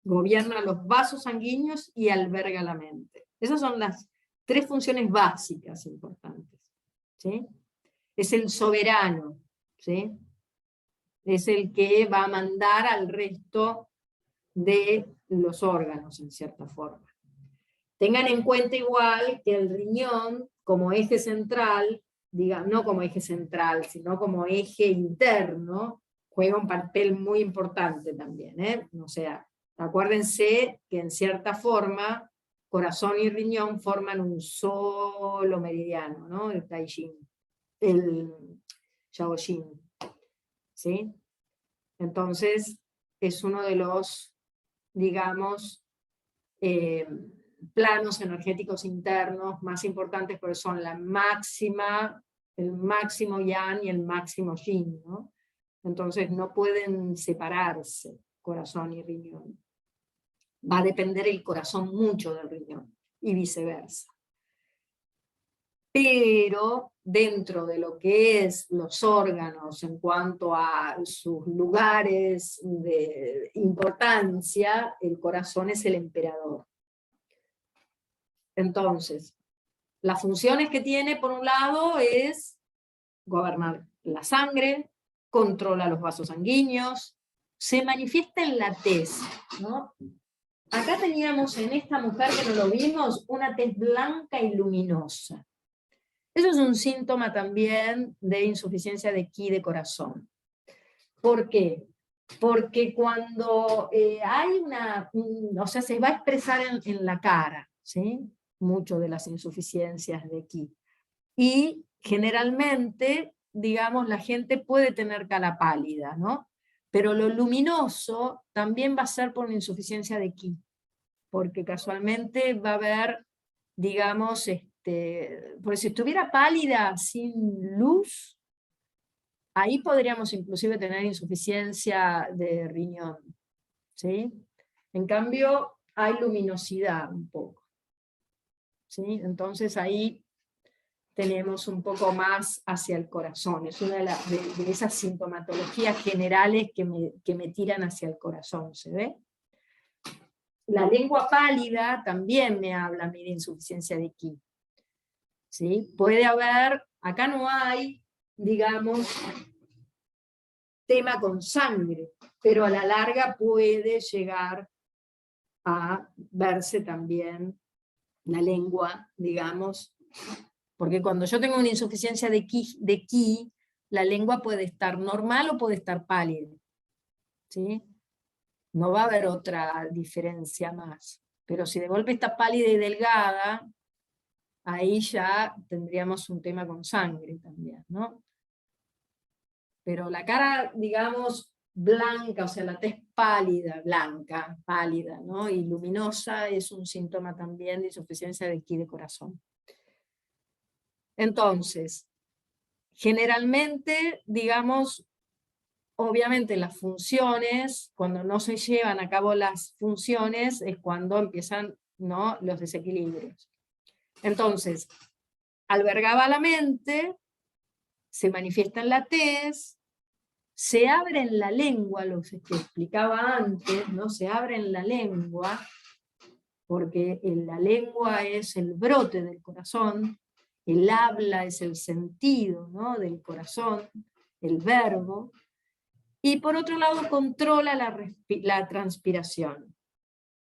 Gobierna los vasos sanguíneos y alberga la mente. Esas son las 3 funciones básicas importantes, ¿sí? Es el soberano, ¿sí? Es el que va a mandar al resto de los órganos, en cierta forma. Tengan en cuenta igual que el riñón, como eje central, no como eje central, sino como eje interno, juega un papel muy importante también, ¿eh? O sea, acuérdense que en cierta forma, corazón y riñón forman un solo meridiano, ¿no? El Taijin, el Shaoxin, ¿sí? Entonces, es uno de los, digamos, planos energéticos internos más importantes, porque son el máximo yang y el máximo yin, ¿no? Entonces no pueden separarse corazón y riñón. Va a depender el corazón mucho del riñón, y viceversa. Pero dentro de lo que es los órganos en cuanto a sus lugares de importancia, el corazón es el emperador. Entonces, las funciones que tiene, por un lado, es gobernar la sangre, controla los vasos sanguíneos, se manifiesta en la tez, ¿no? Acá teníamos en esta mujer que no lo vimos, una tez blanca y luminosa. Eso es un síntoma también de insuficiencia de qi de corazón. ¿Por qué? Porque cuando hay o sea, se va a expresar en la cara, ¿sí? Mucho de las insuficiencias de Qi. Y generalmente, digamos, la gente puede tener cara pálida, ¿no? Pero lo luminoso también va a ser por una insuficiencia de Qi, porque casualmente va a haber, digamos, porque si estuviera pálida, sin luz, ahí podríamos inclusive tener insuficiencia de riñón, ¿sí? En cambio, hay luminosidad un poco, ¿sí? Entonces ahí tenemos un poco más hacia el corazón, es una de esas sintomatologías generales que me tiran hacia el corazón, ¿se ve? La lengua pálida también me habla a mí de insuficiencia de Qi, ¿sí? Puede haber, acá no hay, digamos, tema con sangre, pero a la larga puede llegar a verse también la lengua, digamos, porque cuando yo tengo una insuficiencia de Qi, la lengua puede estar normal o puede estar pálida, ¿sí? No va a haber otra diferencia más, pero si de golpe está pálida y delgada, ahí ya tendríamos un tema con sangre también, ¿no? Pero la cara, digamos, blanca, o sea, la tez pálida, blanca, pálida, ¿no? Y luminosa es un síntoma también de insuficiencia de Qi de corazón. Entonces, generalmente, digamos, obviamente las funciones, cuando no se llevan a cabo las funciones, es cuando empiezan, ¿no?, los desequilibrios. Entonces, albergaba la mente, se manifiesta en la tez, se abre en la lengua, lo que explicaba antes, ¿no? Se abre en la lengua, porque la lengua es el brote del corazón, el habla es el sentido, ¿no?, del corazón, el verbo, y por otro lado controla la transpiración.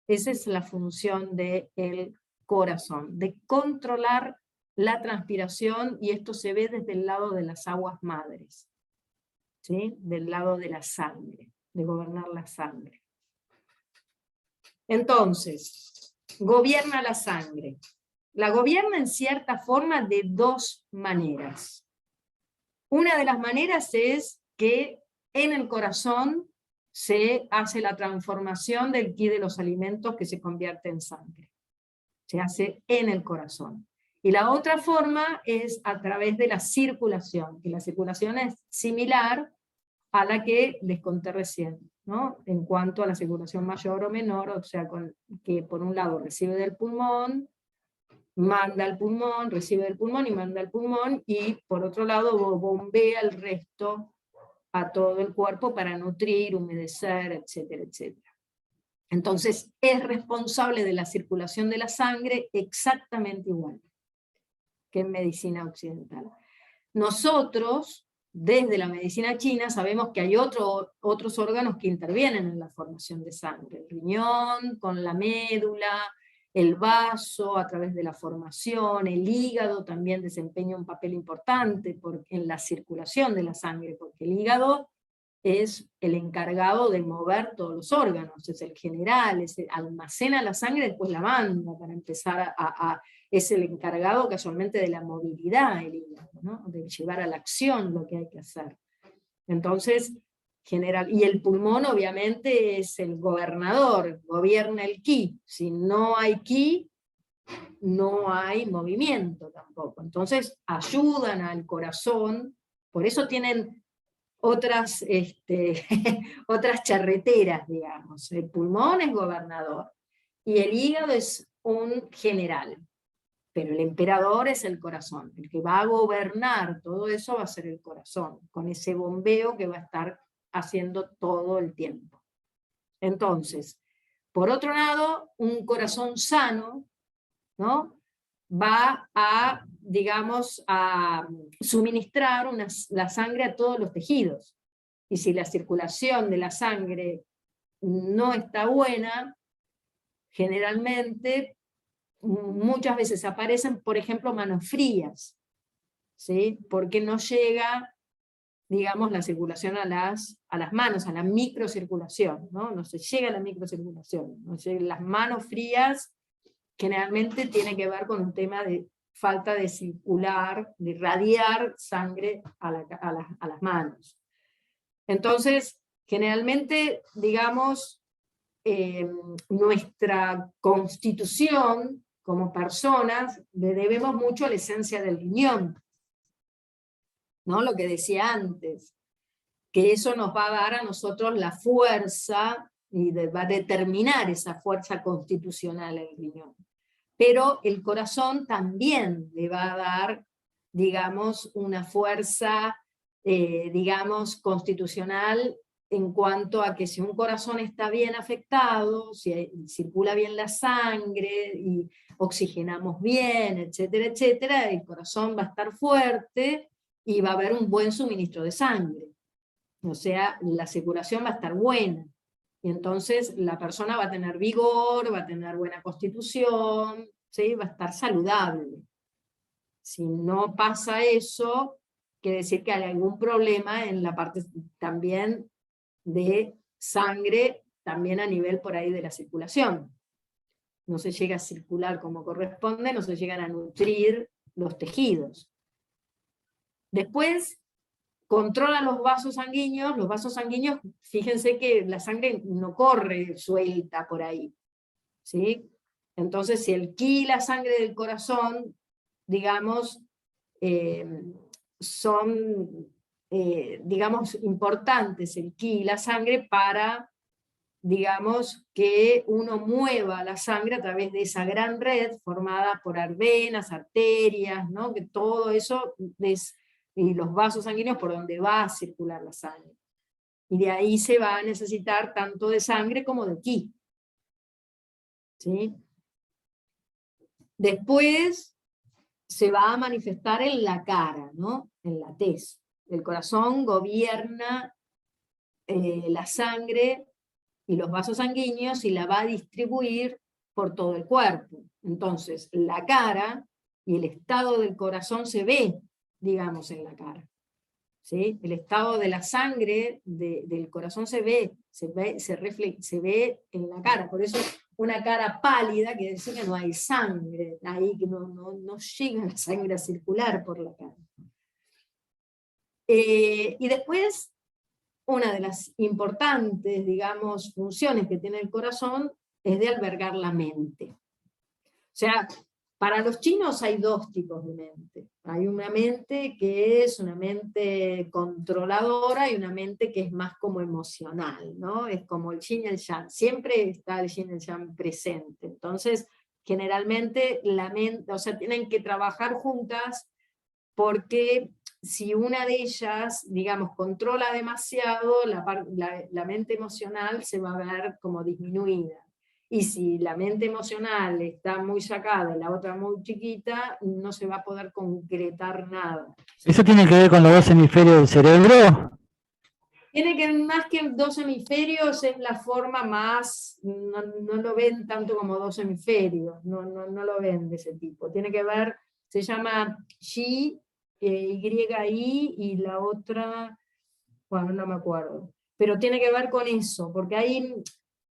Esa es la función del corazón, de controlar la transpiración, y esto se ve desde el lado de las aguas madres, ¿sí?, del lado de la sangre, de gobernar la sangre. Entonces, gobierna la sangre. La gobierna en cierta forma de dos maneras. Una de las maneras es que en el corazón se hace la transformación del Qi de los alimentos que se convierte en sangre. Se hace en el corazón. Y la otra forma es a través de la circulación, que la circulación es similar a la que les conté recién, ¿no?, en cuanto a la circulación mayor o menor, o sea, que por un lado recibe del pulmón, manda al pulmón, recibe del pulmón y manda al pulmón, y por otro lado bombea el resto a todo el cuerpo para nutrir, humedecer, etcétera, etcétera. Entonces es responsable de la circulación de la sangre exactamente igual que en medicina occidental. Nosotros, desde la medicina china, sabemos que hay otros órganos que intervienen en la formación de sangre, el riñón con la médula, el vaso a través de la formación, el hígado también desempeña un papel importante en la circulación de la sangre, porque el hígado es el encargado de mover todos los órganos, es el general, almacena la sangre y después la manda para empezar es el encargado casualmente de la movilidad, el hígado, ¿no?, de llevar a la acción lo que hay que hacer. Entonces, y el pulmón obviamente es el gobernador, gobierna el Qi. Si no hay Qi, no hay movimiento tampoco. Entonces ayudan al corazón, por eso tienen otras, otras charreteras, digamos. El pulmón es gobernador, y el hígado es un general, pero el emperador es el corazón. El que va a gobernar todo eso va a ser el corazón, con ese bombeo que va a estar haciendo todo el tiempo. Entonces, por otro lado, un corazón sano, ¿no?, va a, digamos, a suministrar la sangre a todos los tejidos. Y si la circulación de la sangre no está buena, generalmente, muchas veces aparecen, por ejemplo, manos frías, ¿sí?, porque no llega, digamos, la circulación a las manos, a la microcirculación, ¿no? No se llega a la microcirculación, no llega, las manos frías generalmente tiene que ver con un tema de falta de circular, de irradiar sangre a las manos. Entonces, generalmente, digamos, nuestra constitución como personas le debemos mucho a la esencia del riñón, ¿no? Lo que decía antes, que eso nos va a dar a nosotros la fuerza, y va a determinar esa fuerza constitucional el riñón. Pero el corazón también le va a dar, digamos, una fuerza, digamos, constitucional, en cuanto a que si un corazón está bien afectado, si circula bien la sangre, y oxigenamos bien, etcétera, etcétera, el corazón va a estar fuerte, y va a haber un buen suministro de sangre. O sea, la circulación va a estar buena. Y entonces la persona va a tener vigor, va a tener buena constitución, ¿sí? Va a estar saludable. Si no pasa eso, quiere decir que hay algún problema en la parte también de sangre, también a nivel por ahí de la circulación. No se llega a circular como corresponde, no se llegan a nutrir los tejidos. Después, controla los vasos sanguíneos, fíjense que la sangre no corre suelta por ahí, ¿sí? Entonces, si el ki y la sangre del corazón, digamos, son, digamos, importantes, el ki y la sangre, para, digamos, que uno mueva la sangre a través de esa gran red formada por venas, arterias, ¿no? Que todo eso es, y los vasos sanguíneos por donde va a circular la sangre. Y de ahí se va a necesitar tanto de sangre como de ki. ¿Sí? Después se va a manifestar en la cara, ¿no? En la tez. El corazón gobierna la sangre y los vasos sanguíneos y la va a distribuir por todo el cuerpo. Entonces, la cara y el estado del corazón se ve, digamos, en la cara. ¿Sí? El estado de la sangre del corazón se ve en la cara. Por eso una cara pálida quiere decir que no hay sangre, ahí que no llega la sangre a circular por la cara. Y después, una de las importantes, digamos, funciones que tiene el corazón es de albergar la mente. O sea, para los chinos hay dos tipos de mente. Hay una mente que es una mente controladora y una mente que es más como emocional, ¿no? Es como el yin y el yang. Siempre está el yin y el yang presente. Entonces, generalmente la mente, o sea, tienen que trabajar juntas, porque si una de ellas, digamos, controla demasiado, la mente emocional se va a ver como disminuida. Y si la mente emocional está muy sacada y la otra muy chiquita, no se va a poder concretar nada. ¿Eso tiene que ver con los dos hemisferios del cerebro? Tiene que ver más que dos hemisferios, es la forma más, no lo ven tanto como dos hemisferios, no lo ven de ese tipo. Tiene que ver, se llama Yi, YI, y la otra, bueno, no me acuerdo. Pero tiene que ver con eso, porque ahí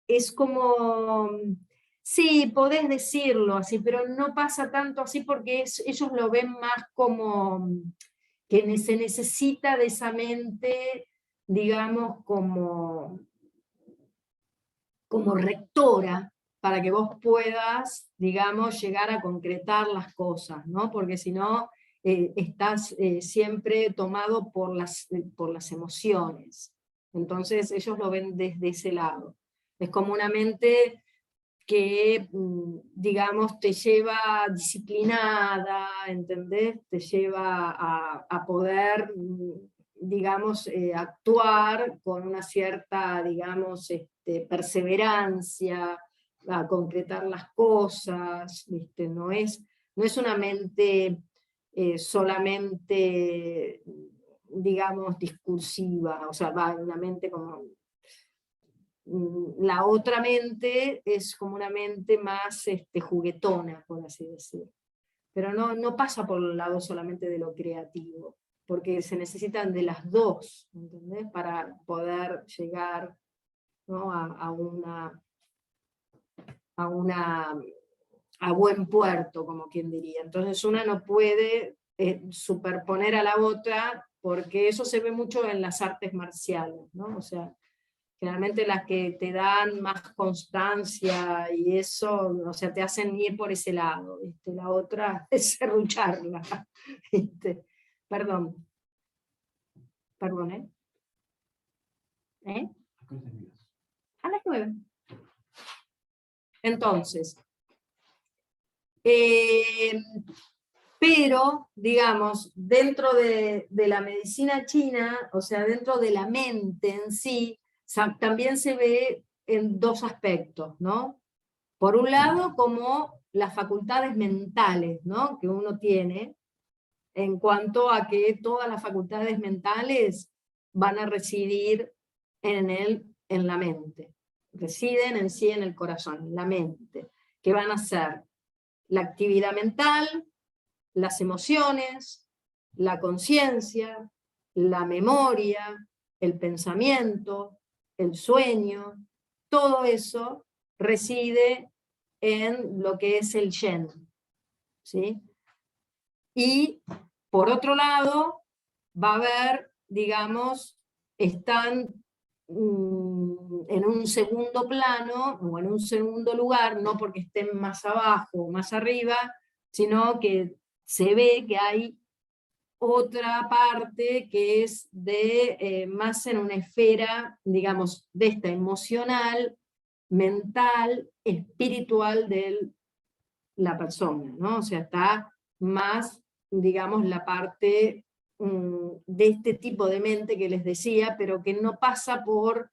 es como, sí, podés decirlo así, pero no pasa tanto así, porque ellos lo ven más como que se necesita de esa mente, digamos, como rectora, para que vos puedas, digamos, llegar a concretar las cosas, ¿no? Porque si no, estás siempre tomado por las emociones. Entonces ellos lo ven desde ese lado. Es como una mente que, digamos, te lleva disciplinada, ¿entendés? Te lleva a poder, digamos, actuar con una cierta, digamos, perseverancia, a concretar las cosas, ¿viste? No es una mente solamente, digamos, discursiva, o sea, va una mente como... La otra mente es como una mente más juguetona, por así decir. Pero no pasa por el lado solamente de lo creativo, porque se necesitan de las dos, ¿entendés? Para poder llegar, ¿no? a a buen puerto, como quien diría. Entonces una no puede superponer a la otra, porque eso se ve mucho en las artes marciales, ¿no? O sea, generalmente las que te dan más constancia y eso, o sea, te hacen ir por ese lado, ¿viste? La otra es serrucharla, ¿viste? Perdón. Perdón, ¿eh? ¿Eh? A las 9. Entonces, pero, digamos, dentro de la medicina china, o sea, dentro de la mente en sí, también se ve en dos aspectos, ¿no? Por un lado, como las facultades mentales, ¿no? Que uno tiene, en cuanto a que todas las facultades mentales van a residir en la mente. Residen en sí en el corazón, en la mente, que van a ser la actividad mental, las emociones, la conciencia, la memoria, el pensamiento, el sueño, todo eso reside en lo que es el Shen, ¿sí? Y por otro lado, va a haber, digamos, están en un segundo plano, o en un segundo lugar, no porque estén más abajo o más arriba, sino que se ve que hay otra parte que es de más en una esfera, digamos, de esta emocional, mental, espiritual de la persona, ¿no? O sea, está más, digamos, la parte de este tipo de mente que les decía, pero que no pasa por,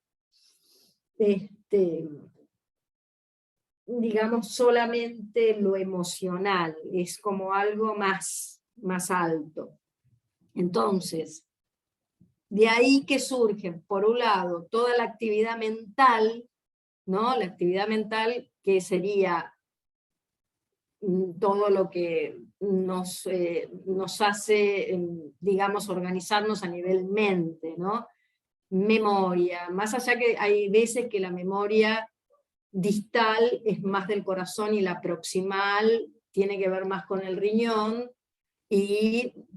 digamos, solamente lo emocional, es como algo más alto. Entonces, de ahí que surge, por un lado, toda la actividad mental, ¿no? La actividad mental que sería todo lo que nos hace, digamos, organizarnos a nivel mente, ¿no? Memoria, más allá que hay veces que la memoria distal es más del corazón y la proximal tiene que ver más con el riñón,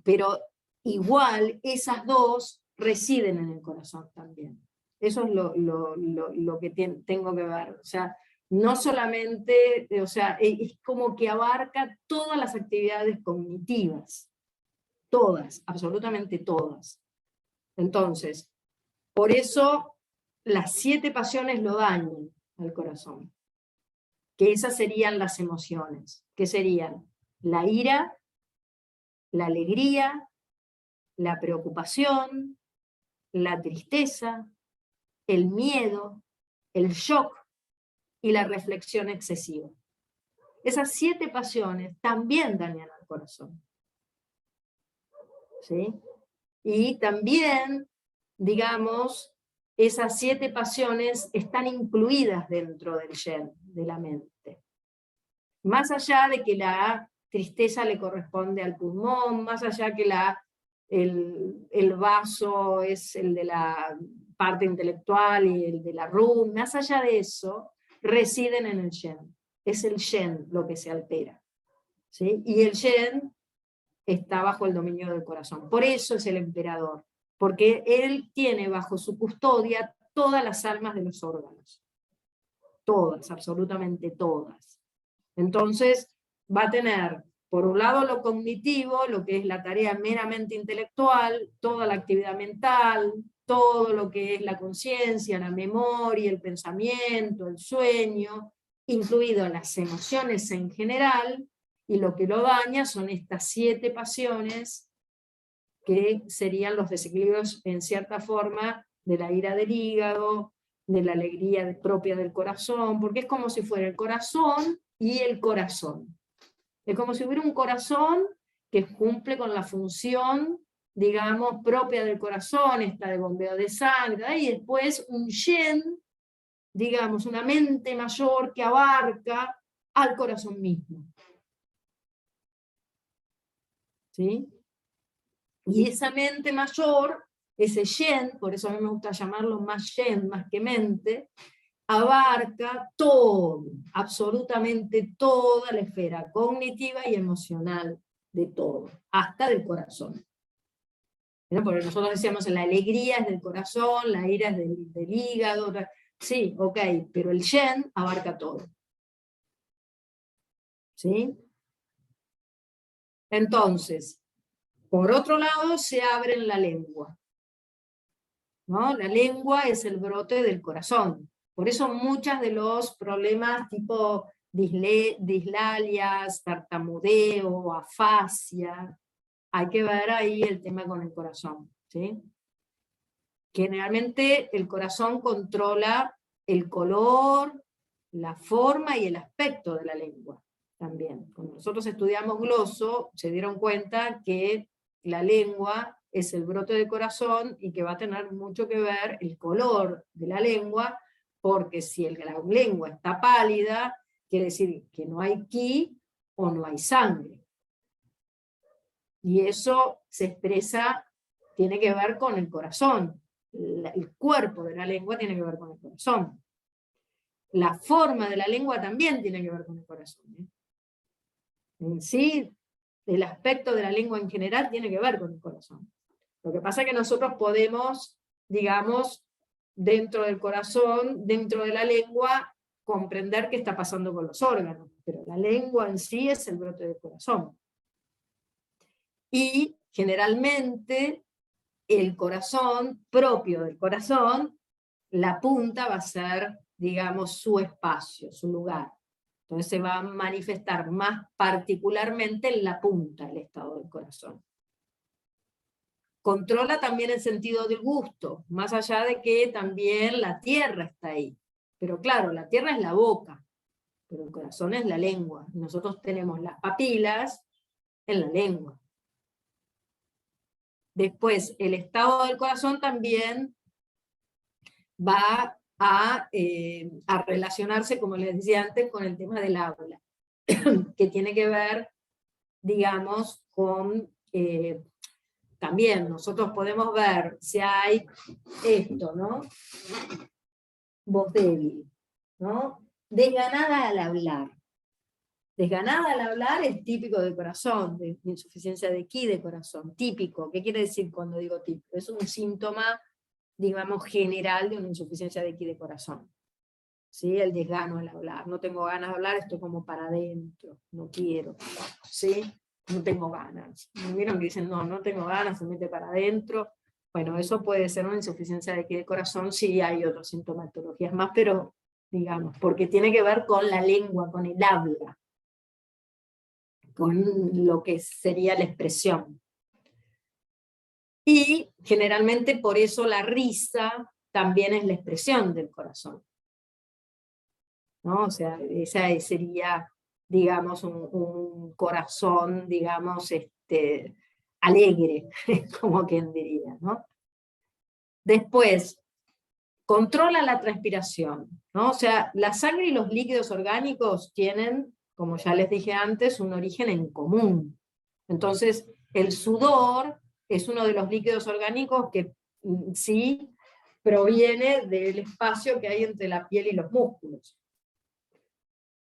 pero igual esas dos residen en el corazón también. Eso es lo que tengo que ver. O sea, no solamente, o sea, es como que abarca todas las actividades cognitivas. Todas, absolutamente todas. Entonces, por eso las 7 pasiones lo dañan al corazón. Que esas serían las emociones. Que serían la ira, la alegría, la preocupación, la tristeza, el miedo, el shock y la reflexión excesiva. Esas 7 pasiones también dañan al corazón. ¿Sí? Y también, digamos, esas 7 pasiones están incluidas dentro del Shen, de la mente. Más allá de que la tristeza le corresponde al pulmón, más allá que el vaso es el de la parte intelectual y el de la RUM, más allá de eso, residen en el Shen. Es el Shen lo que se altera, ¿sí? Y el Shen está bajo el dominio del corazón. Por eso es el emperador, porque él tiene bajo su custodia todas las almas de los órganos. Todas, absolutamente todas. Entonces va a tener, por un lado, lo cognitivo, lo que es la tarea meramente intelectual, toda la actividad mental, todo lo que es la conciencia, la memoria, el pensamiento, el sueño, incluido las emociones en general, y lo que lo daña son estas 7 pasiones, que serían los desequilibrios en cierta forma de la ira del hígado, de la alegría propia del corazón, porque es como si fuera el corazón y el corazón. Es como si hubiera un corazón que cumple con la función, digamos, propia del corazón, esta de bombeo de sangre, y después un Shen, digamos, una mente mayor que abarca al corazón mismo. ¿Sí? Y esa mente mayor, ese Shen, por eso a mí me gusta llamarlo más Shen, más que mente, abarca todo, absolutamente toda la esfera cognitiva y emocional de todo, hasta del corazón. ¿No? Porque nosotros decíamos la alegría es del corazón, la ira es del hígado, sí, ok, pero el yen abarca todo. ¿Sí? Entonces, por otro lado se abre en la lengua, ¿no? La lengua es el brote del corazón. Por eso muchos de los problemas tipo dislalias, tartamudeo, afasia, hay que ver ahí el tema con el corazón, ¿sí? Generalmente el corazón controla el color, la forma y el aspecto de la lengua también. Cuando nosotros estudiamos gloso, se dieron cuenta que la lengua es el brote del corazón y que va a tener mucho que ver el color de la lengua, porque si la lengua está pálida, quiere decir que no hay ki o no hay sangre. Y eso se expresa, tiene que ver con el corazón. El cuerpo de la lengua tiene que ver con el corazón. La forma de la lengua también tiene que ver con el corazón. En sí, el aspecto de la lengua en general tiene que ver con el corazón. Lo que pasa es que nosotros podemos, digamos, dentro del corazón, dentro de la lengua, comprender qué está pasando con los órganos, pero la lengua en sí es el brote del corazón. Y generalmente el corazón, propio del corazón, la punta va a ser, digamos, su espacio, su lugar. Entonces se va a manifestar más particularmente en la punta el estado del corazón. Controla también el sentido del gusto, más allá de que también la tierra está ahí. Pero claro, la tierra es la boca, pero el corazón es la lengua. Nosotros tenemos las papilas en la lengua. Después, el estado del corazón también va a relacionarse, como les decía antes, con el tema del habla, que tiene que ver, digamos, con, también nosotros podemos ver si hay esto, ¿no? Voz débil, ¿no? Desganada al hablar. Desganada al hablar es típico del corazón, de insuficiencia de ki de corazón, típico. ¿Qué quiere decir cuando digo típico? Es un síntoma, digamos, general de una insuficiencia de ki de corazón. ¿Sí? El desgano al hablar. No tengo ganas de hablar, estoy como para adentro, no quiero. ¿Sí? No tengo ganas. ¿Me vieron que dicen, no tengo ganas, se mete para adentro? Bueno, eso puede ser una insuficiencia de ki de corazón, sí hay otras sintomatologías más, pero digamos, porque tiene que ver con la lengua, con el habla, con lo que sería la expresión. Y generalmente por eso la risa también es la expresión del corazón, ¿no? O sea, esa sería, digamos, un corazón, digamos, alegre, como quien diría, ¿no? Después, controla la transpiración, ¿no? O sea, la sangre y los líquidos orgánicos tienen, como ya les dije antes, un origen en común. Entonces, el sudor es uno de los líquidos orgánicos que sí proviene del espacio que hay entre la piel y los músculos.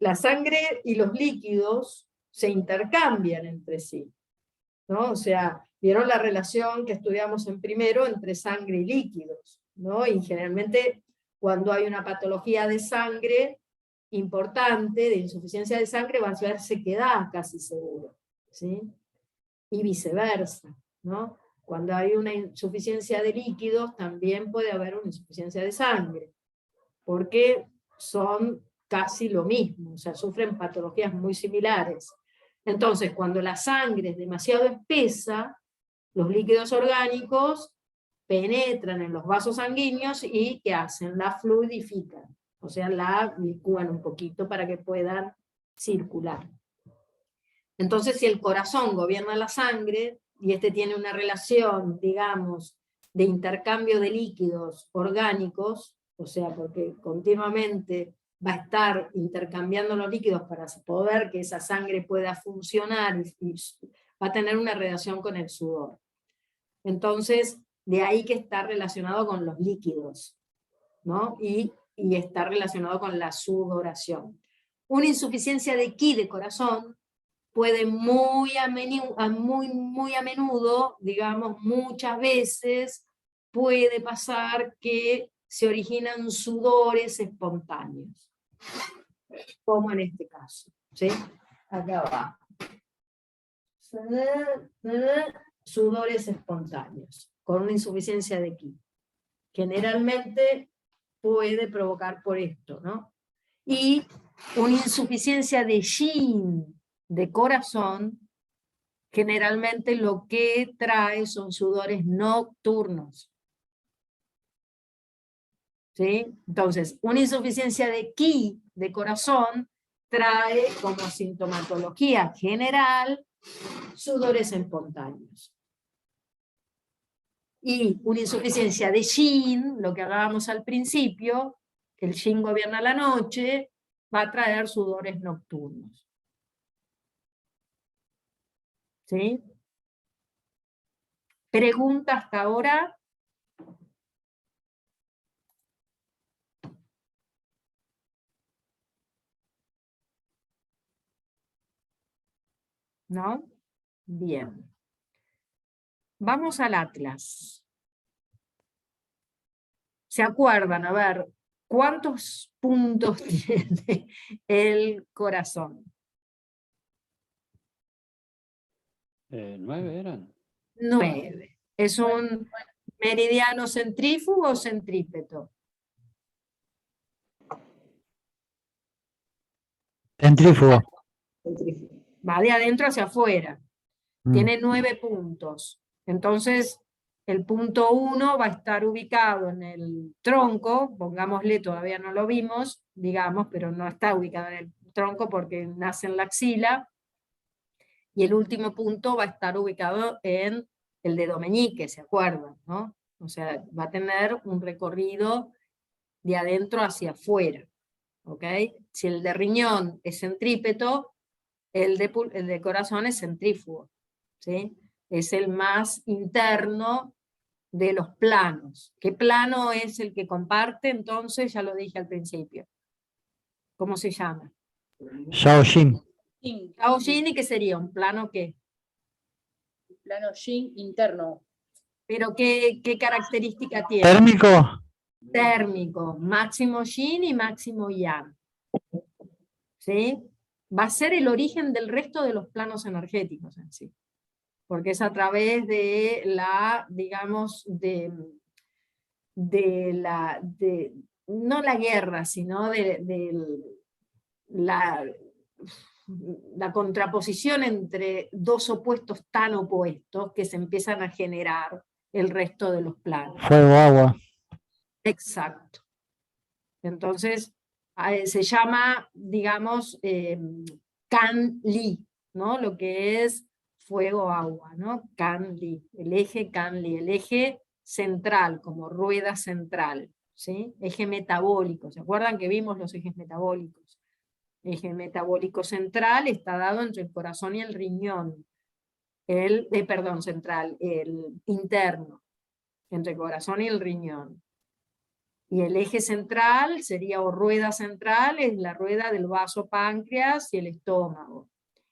La sangre y los líquidos se intercambian entre sí, ¿no? O sea, vieron la relación que estudiamos en primero entre sangre y líquidos, ¿no? Y generalmente cuando hay una patología de sangre importante, de insuficiencia de sangre, va a haber sequedad casi seguro, ¿sí? Y viceversa, ¿no? Cuando hay una insuficiencia de líquidos, también puede haber una insuficiencia de sangre, porque son casi lo mismo, o sea, sufren patologías muy similares. Entonces, cuando la sangre es demasiado espesa, los líquidos orgánicos penetran en los vasos sanguíneos y ¿qué hacen? La fluidifican, o sea, la licúan un poquito para que puedan circular. Entonces, si el corazón gobierna la sangre, y este tiene una relación, digamos, de intercambio de líquidos orgánicos, o sea, porque continuamente va a estar intercambiando los líquidos para poder que esa sangre pueda funcionar, y va a tener una relación con el sudor. Entonces, de ahí que está relacionado con los líquidos, ¿no? Y y está relacionado con la sudoración. Una insuficiencia de ki de corazón puede muy a menudo, digamos muchas veces, puede pasar que se originan sudores espontáneos, como en este caso, ¿sí? Acá va. Sudores espontáneos, con una insuficiencia de ki. Generalmente puede provocar por esto, ¿no? Y una insuficiencia de yin, de corazón, generalmente lo que trae son sudores nocturnos. ¿Sí? Entonces, una insuficiencia de ki, de corazón, trae como sintomatología general sudores espontáneos. Y una insuficiencia de yin, lo que hablábamos al principio, que el yin gobierna la noche, va a traer sudores nocturnos. ¿Sí? ¿Pregunta hasta ahora? ¿No? Bien. Vamos al Atlas. ¿Se acuerdan? A ver, ¿cuántos puntos tiene el corazón? 9 eran. 9. ¿Es un meridiano centrífugo o centrípeto? Centrífugo. Va de adentro hacia afuera. Tiene 9 puntos. Entonces, el punto 1 va a estar ubicado en el tronco, pongámosle, todavía no lo vimos, digamos, pero no está ubicado en el tronco porque nace en la axila. Y el último punto va a estar ubicado en el dedo meñique, ¿se acuerdan? ¿No? O sea, va a tener un recorrido de adentro hacia afuera. ¿Ok? Si el de riñón es centrípeto, el de corazón es centrífugo. ¿Sí? Es el más interno de los planos. ¿Qué plano es el que comparte? Entonces, ya lo dije al principio. ¿Cómo se llama? Shaoxin. Shaoxin, ¿y qué sería? ¿Un plano qué? Plano yin interno. ¿Pero qué característica tiene? Térmico. Térmico, máximo yin y máximo yang. ¿Sí? Va a ser el origen del resto de los planos energéticos en sí. Porque es a través de la, digamos, no la guerra, sino de la contraposición entre dos opuestos tan opuestos que se empiezan a generar el resto de los planos. Fuego, agua. Exacto. Entonces, se llama, digamos, Kan-Li, ¿no? Lo que es fuego-agua, ¿no? Kan-Li, el eje Kan-Li, el eje central, como rueda central, ¿sí? Eje metabólico, ¿se acuerdan que vimos los ejes metabólicos? Eje metabólico central está dado entre el corazón y el riñón, central, el interno, entre el corazón y el riñón. Y el eje central sería, o rueda central, es la rueda del vaso páncreas y el estómago.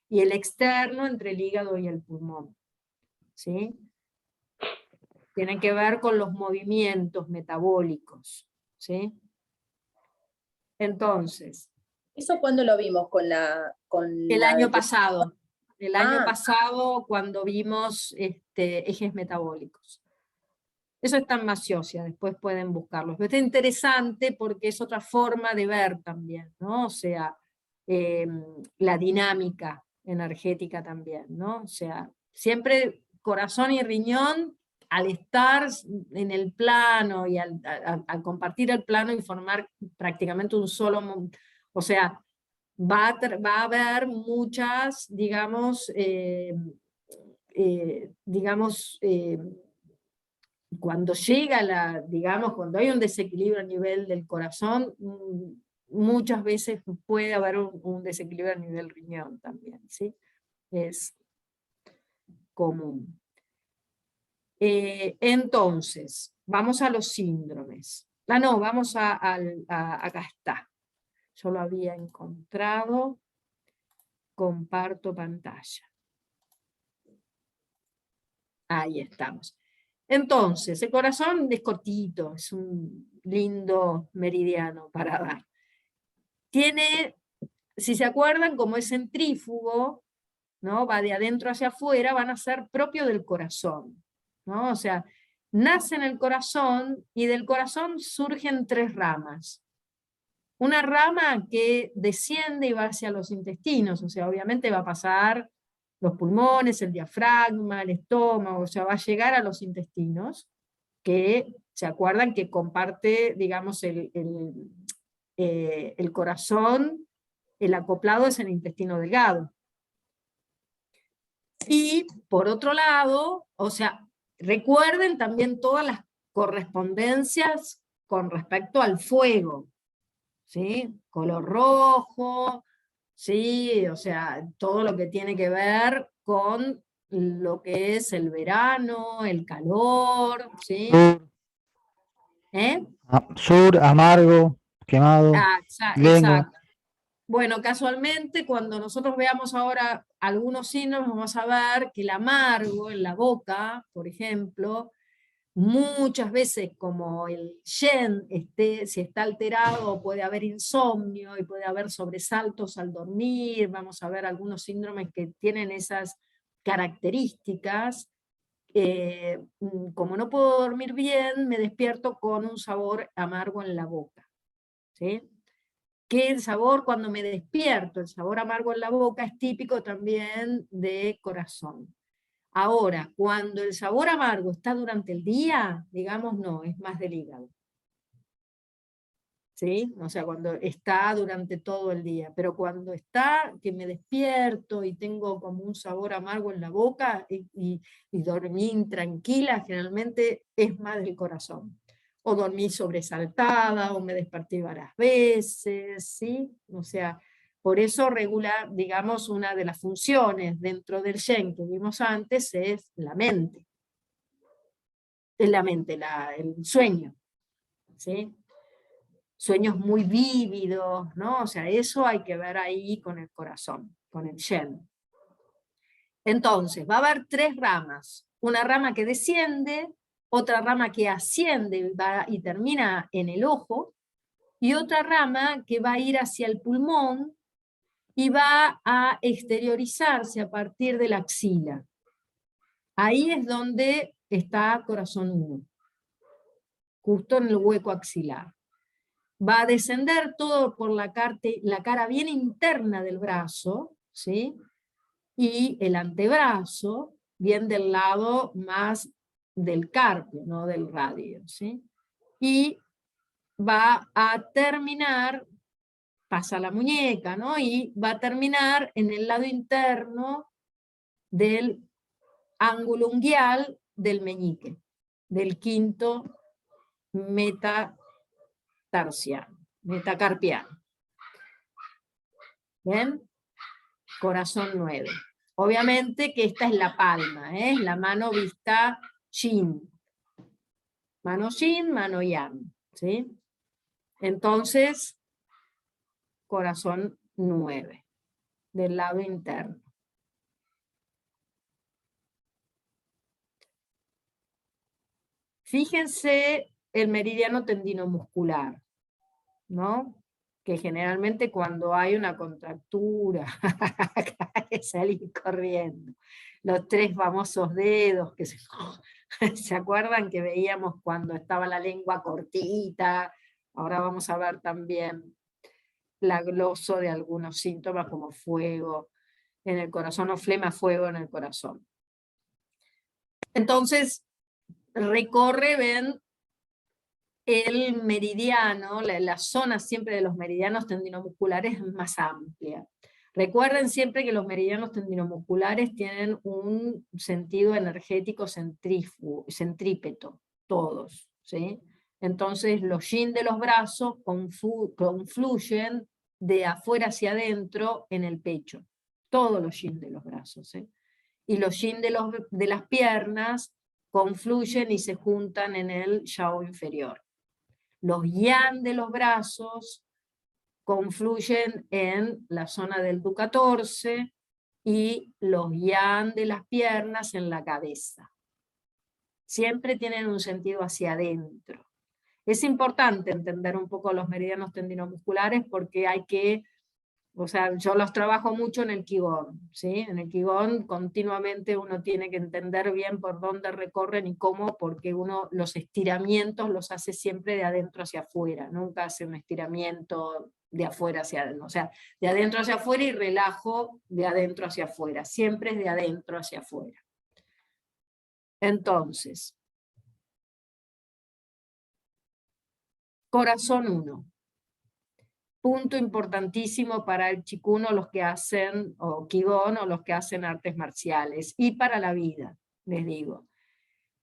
Y el externo entre el hígado y el pulmón. ¿Sí? Tienen que ver con los movimientos metabólicos. ¿Sí? Entonces. ¿Eso cuándo lo vimos? El año pasado. El año Ah. pasado cuando vimos ejes metabólicos. Eso está en Masiosia, después pueden buscarlo. Pero está interesante porque es otra forma de ver también, ¿no? O sea, la dinámica energética también, ¿no? O sea, siempre corazón y riñón, al estar en el plano y al compartir el plano y formar prácticamente un solo, o sea, va a haber muchas, digamos, cuando llega digamos, cuando hay un desequilibrio a nivel del corazón, muchas veces puede haber un desequilibrio a nivel riñón también, ¿sí? Es común. Entonces, vamos a los síndromes. no, vamos acá está. Yo lo había encontrado. Comparto pantalla. Ahí estamos. Entonces, el corazón es cortito, es un lindo meridiano para dar. Tiene, si se acuerdan, como es centrífugo, ¿no? Va de adentro hacia afuera, van a ser propio del corazón, ¿no? O sea, nace en el corazón y del corazón surgen 3 ramas. Una rama que desciende y va hacia los intestinos, o sea, obviamente va a pasar los pulmones, el diafragma, el estómago, o sea, va a llegar a los intestinos, que se acuerdan que comparte, digamos, el corazón, el acoplado es el intestino delgado. Y por otro lado, o sea, recuerden también todas las correspondencias con respecto al fuego, ¿sí? Color rojo, ¿sí? O sea, todo lo que tiene que ver con lo que es el verano, el calor, ¿sí? Sur, amargo, quemado, lengua. Exacto. Bueno, casualmente, cuando nosotros veamos ahora algunos signos, vamos a ver que el amargo en la boca, por ejemplo, muchas veces como el yen, si está alterado, puede haber insomnio y puede haber sobresaltos al dormir, vamos a ver algunos síndromes que tienen esas características. Como no puedo dormir bien, me despierto con un sabor amargo en la boca, ¿sí? Que el sabor cuando me despierto, el sabor amargo en la boca, es típico también de corazón. Ahora, cuando el sabor amargo está durante el día, digamos no, es más del hígado. ¿Sí? O sea, cuando está durante todo el día, pero cuando está, que me despierto y tengo como un sabor amargo en la boca y dormí intranquila, generalmente es más del corazón. O dormí sobresaltada, o me desperté varias veces, ¿sí? O sea, por eso regula, digamos, una de las funciones dentro del Shen que vimos antes es la mente. Es la mente, el sueño, ¿sí? Sueños muy vívidos, ¿no? O sea, eso hay que ver ahí con el corazón, con el Shen. Entonces, va a haber 3 ramas. Una rama que desciende, otra rama que asciende y termina en el ojo, y otra rama que va a ir hacia el pulmón y va a exteriorizarse a partir de la axila. Ahí es donde está corazón 1, justo en el hueco axilar. Va a descender todo por la cara bien interna del brazo, ¿sí? Y el antebrazo, bien del lado más del carpio, no del radio, ¿sí? Y va a terminar, pasa la muñeca, ¿no? Y va a terminar en el lado interno del ángulo unguial del meñique, del quinto metacarpiano. ¿Ven? Corazón 9. Obviamente que esta es la palma, ¿eh? La mano vista yin. Mano yin, mano yang, ¿sí? Entonces, corazón 9, del lado interno. Fíjense el meridiano tendinomuscular, ¿no? Que generalmente cuando hay una contractura, hay que salir corriendo. Los 3 famosos dedos, que ¿se acuerdan que veíamos cuando estaba la lengua cortita? Ahora vamos a ver también la gloso de algunos síntomas como fuego en el corazón o flema, fuego en el corazón. Entonces, recorre, ven, el meridiano, la zona siempre de los meridianos tendinomusculares es más amplia. Recuerden siempre que los meridianos tendinomusculares tienen un sentido energético centrípeto, todos, ¿sí? Entonces los yin de los brazos confluyen de afuera hacia adentro en el pecho, todos los yin de los brazos, ¿sí? Y los yin de las piernas confluyen y se juntan en el yao inferior. Los yang de los brazos confluyen en la zona del Du14 y los yang de las piernas en la cabeza. Siempre tienen un sentido hacia adentro. Es importante entender un poco los meridianos tendinomusculares porque hay que, o sea, yo los trabajo mucho en el Qigong, ¿sí? En el Qigong continuamente uno tiene que entender bien por dónde recorren y cómo, porque uno los estiramientos los hace siempre de adentro hacia afuera, nunca hace un estiramiento de afuera hacia adentro, o sea, de adentro hacia afuera y relajo de adentro hacia afuera, siempre es de adentro hacia afuera. Entonces, corazón 1. Punto importantísimo para el Qigong o los que hacen, o Qigong o los que hacen artes marciales, y para la vida, les digo.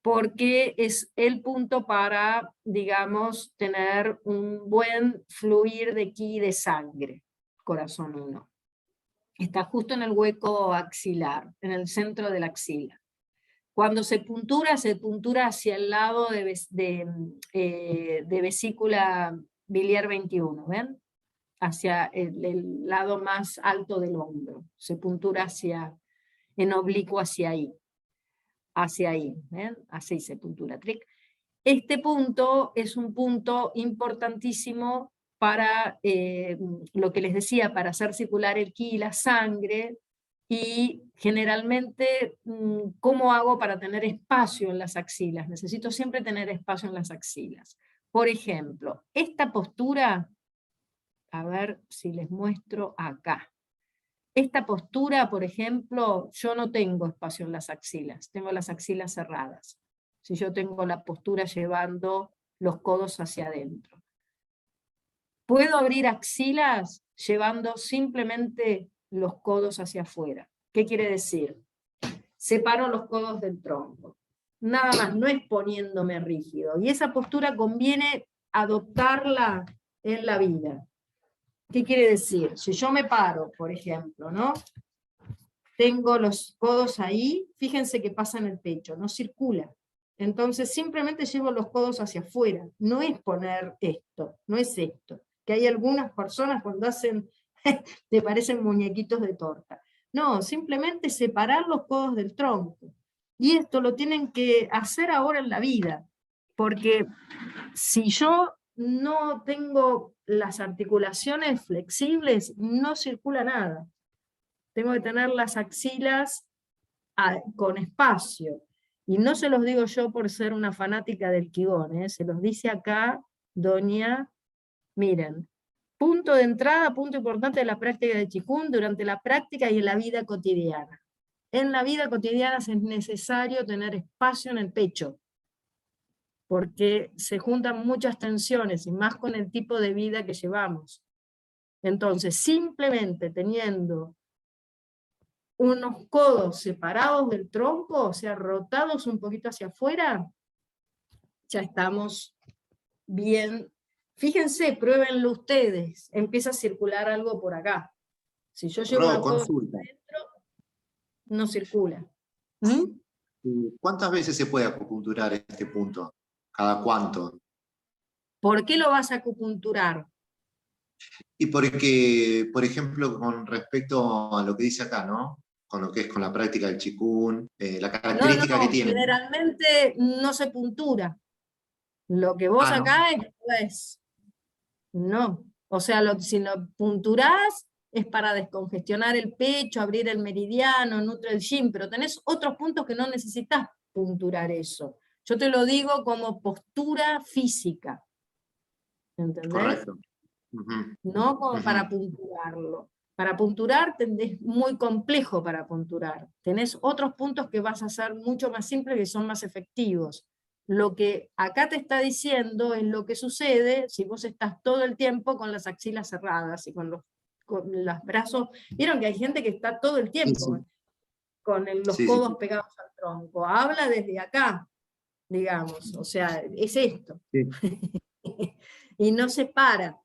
Porque es el punto para, digamos, tener un buen fluir de ki y de sangre, corazón 1. Está justo en el hueco axilar, en el centro de la axila. Cuando se puntura hacia el lado de vesícula biliar 21, ¿ven? Hacia el lado más alto del hombro. Se puntura en oblicuo hacia ahí. ¿Ven? Así se puntura. Este punto es un punto importantísimo para lo que les decía, para hacer circular el ki y la sangre. Y generalmente, ¿cómo hago para tener espacio en las axilas? Necesito siempre tener espacio en las axilas. Por ejemplo, esta postura, a ver si les muestro acá. Esta postura, por ejemplo, yo no tengo espacio en las axilas, tengo las axilas cerradas. Si yo tengo la postura llevando los codos hacia adentro. Puedo abrir axilas llevando simplemente los codos hacia afuera. ¿Qué quiere decir? Separo los codos del tronco. Nada más, no es poniéndome rígido. Y esa postura conviene adoptarla en la vida. ¿Qué quiere decir? Si yo me paro, por ejemplo, ¿no? Tengo los codos ahí, fíjense que pasa en el pecho, no circula. Entonces simplemente llevo los codos hacia afuera. No es poner esto, no es esto. Que hay algunas personas cuando hacen, te parecen muñequitos de torta. No, simplemente separar los codos del tronco. Y esto lo tienen que hacer ahora en la vida. Porque si yo no tengo las articulaciones flexibles, no circula nada. Tengo que tener las axilas con espacio. Y no se los digo yo por ser una fanática del Qigong, se los dice acá doña, miren, punto de entrada, punto importante de la práctica de Qigong durante la práctica y en la vida cotidiana. En la vida cotidiana es necesario tener espacio en el pecho, porque se juntan muchas tensiones, y más con el tipo de vida que llevamos. Entonces, simplemente teniendo unos codos separados del tronco, o sea, rotados un poquito hacia afuera, ya estamos bien. Fíjense, pruébenlo ustedes, empieza a circular algo por acá. Si yo llevo los codos adentro, no circula. ¿Cuántas veces se puede acupunturar este punto? ¿Cada cuánto? ¿Por qué lo vas a acupunturar? Y porque, por ejemplo, con respecto a lo que dice acá, ¿no? Con lo que es con la práctica del Qigong, la característica que tiene. Generalmente no se puntura. Lo que vos acá es, no. O sea, si lo punturás es para descongestionar el pecho, abrir el meridiano, nutre el yin, pero tenés otros puntos que no necesitas punturar eso. Yo te lo digo como postura física. ¿Entendés? Correcto. No como para punturarlo. Para punturar es muy complejo para punturar. Tenés otros puntos que vas a hacer mucho más simples y son más efectivos. Lo que acá te está diciendo es lo que sucede si vos estás todo el tiempo con las axilas cerradas y con los brazos. Vieron que hay gente que está todo el tiempo con los codos pegados al tronco. Habla desde acá, digamos. O sea, es esto. Y no se para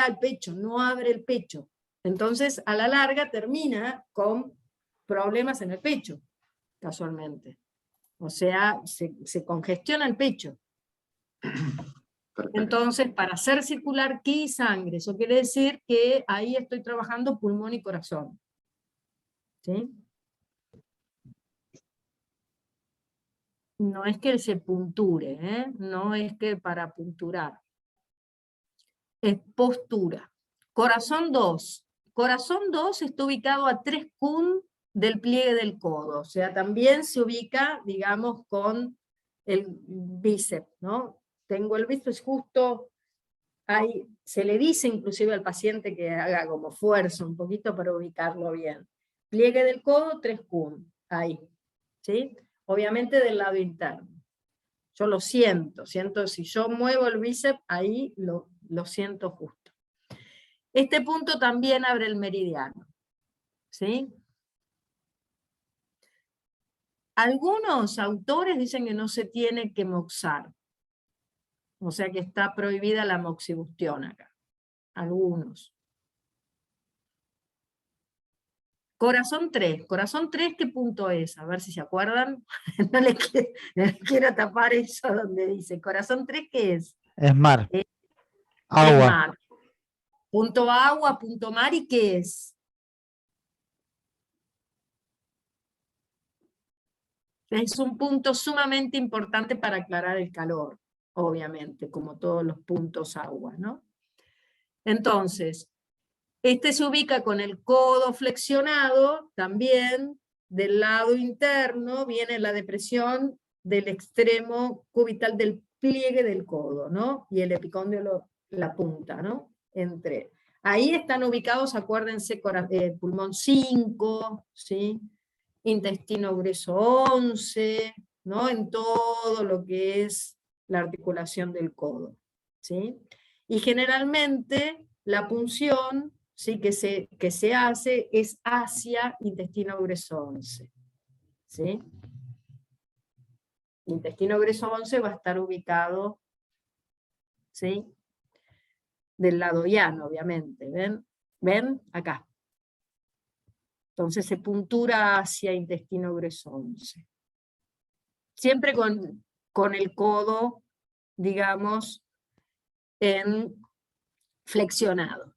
el pecho, no abre el pecho. Entonces, a la larga termina con problemas en el pecho, casualmente. O sea, se congestiona el pecho. Perfecto. Entonces, para hacer circular ki y sangre, eso quiere decir que ahí estoy trabajando pulmón y corazón. ¿Sí? No es que se punture, ¿eh? No es que para punturar. Es postura. Corazón 2. Corazón 2 está ubicado a 3 kun del pliegue del codo. O sea, también se ubica, digamos, con el bíceps, ¿no? Tengo el bíceps justo ahí. Se le dice inclusive al paciente que haga como fuerza un poquito para ubicarlo bien. Pliegue del codo, 3 kun. Ahí. ¿Sí? Obviamente del lado interno. Yo lo siento, si yo muevo el bíceps, ahí lo siento justo. Este punto también abre el meridiano. ¿Sí? Algunos autores dicen que no se tiene que moxar. O sea que está prohibida la moxibustión acá. Algunos. Corazón 3. Corazón 3, ¿qué punto es? A ver si se acuerdan. No le quiero tapar eso donde dice. Corazón 3, ¿qué es? Es mar. Es Agua. mar. Punto agua, punto mar, ¿y qué es? Es un punto sumamente importante para aclarar el calor, obviamente, como todos los puntos agua, ¿no? Entonces, este se ubica con el codo flexionado, también del lado interno viene la depresión del extremo cubital del pliegue del codo, ¿no? Y el epicóndilo, la punta, ¿no? Entre. Ahí están ubicados, acuérdense, pulmón 5, ¿sí? Intestino grueso 11, ¿no? En todo lo que es la articulación del codo, ¿sí? Y generalmente la punción, ¿sí? que se hace es hacia intestino grueso 11, ¿sí? Intestino grueso 11 va a estar ubicado, ¿sí? Del lado llano, obviamente, ¿ven? ¿Ven? Acá. Entonces se puntura hacia intestino grueso 11. Siempre con el codo, digamos, en flexionado.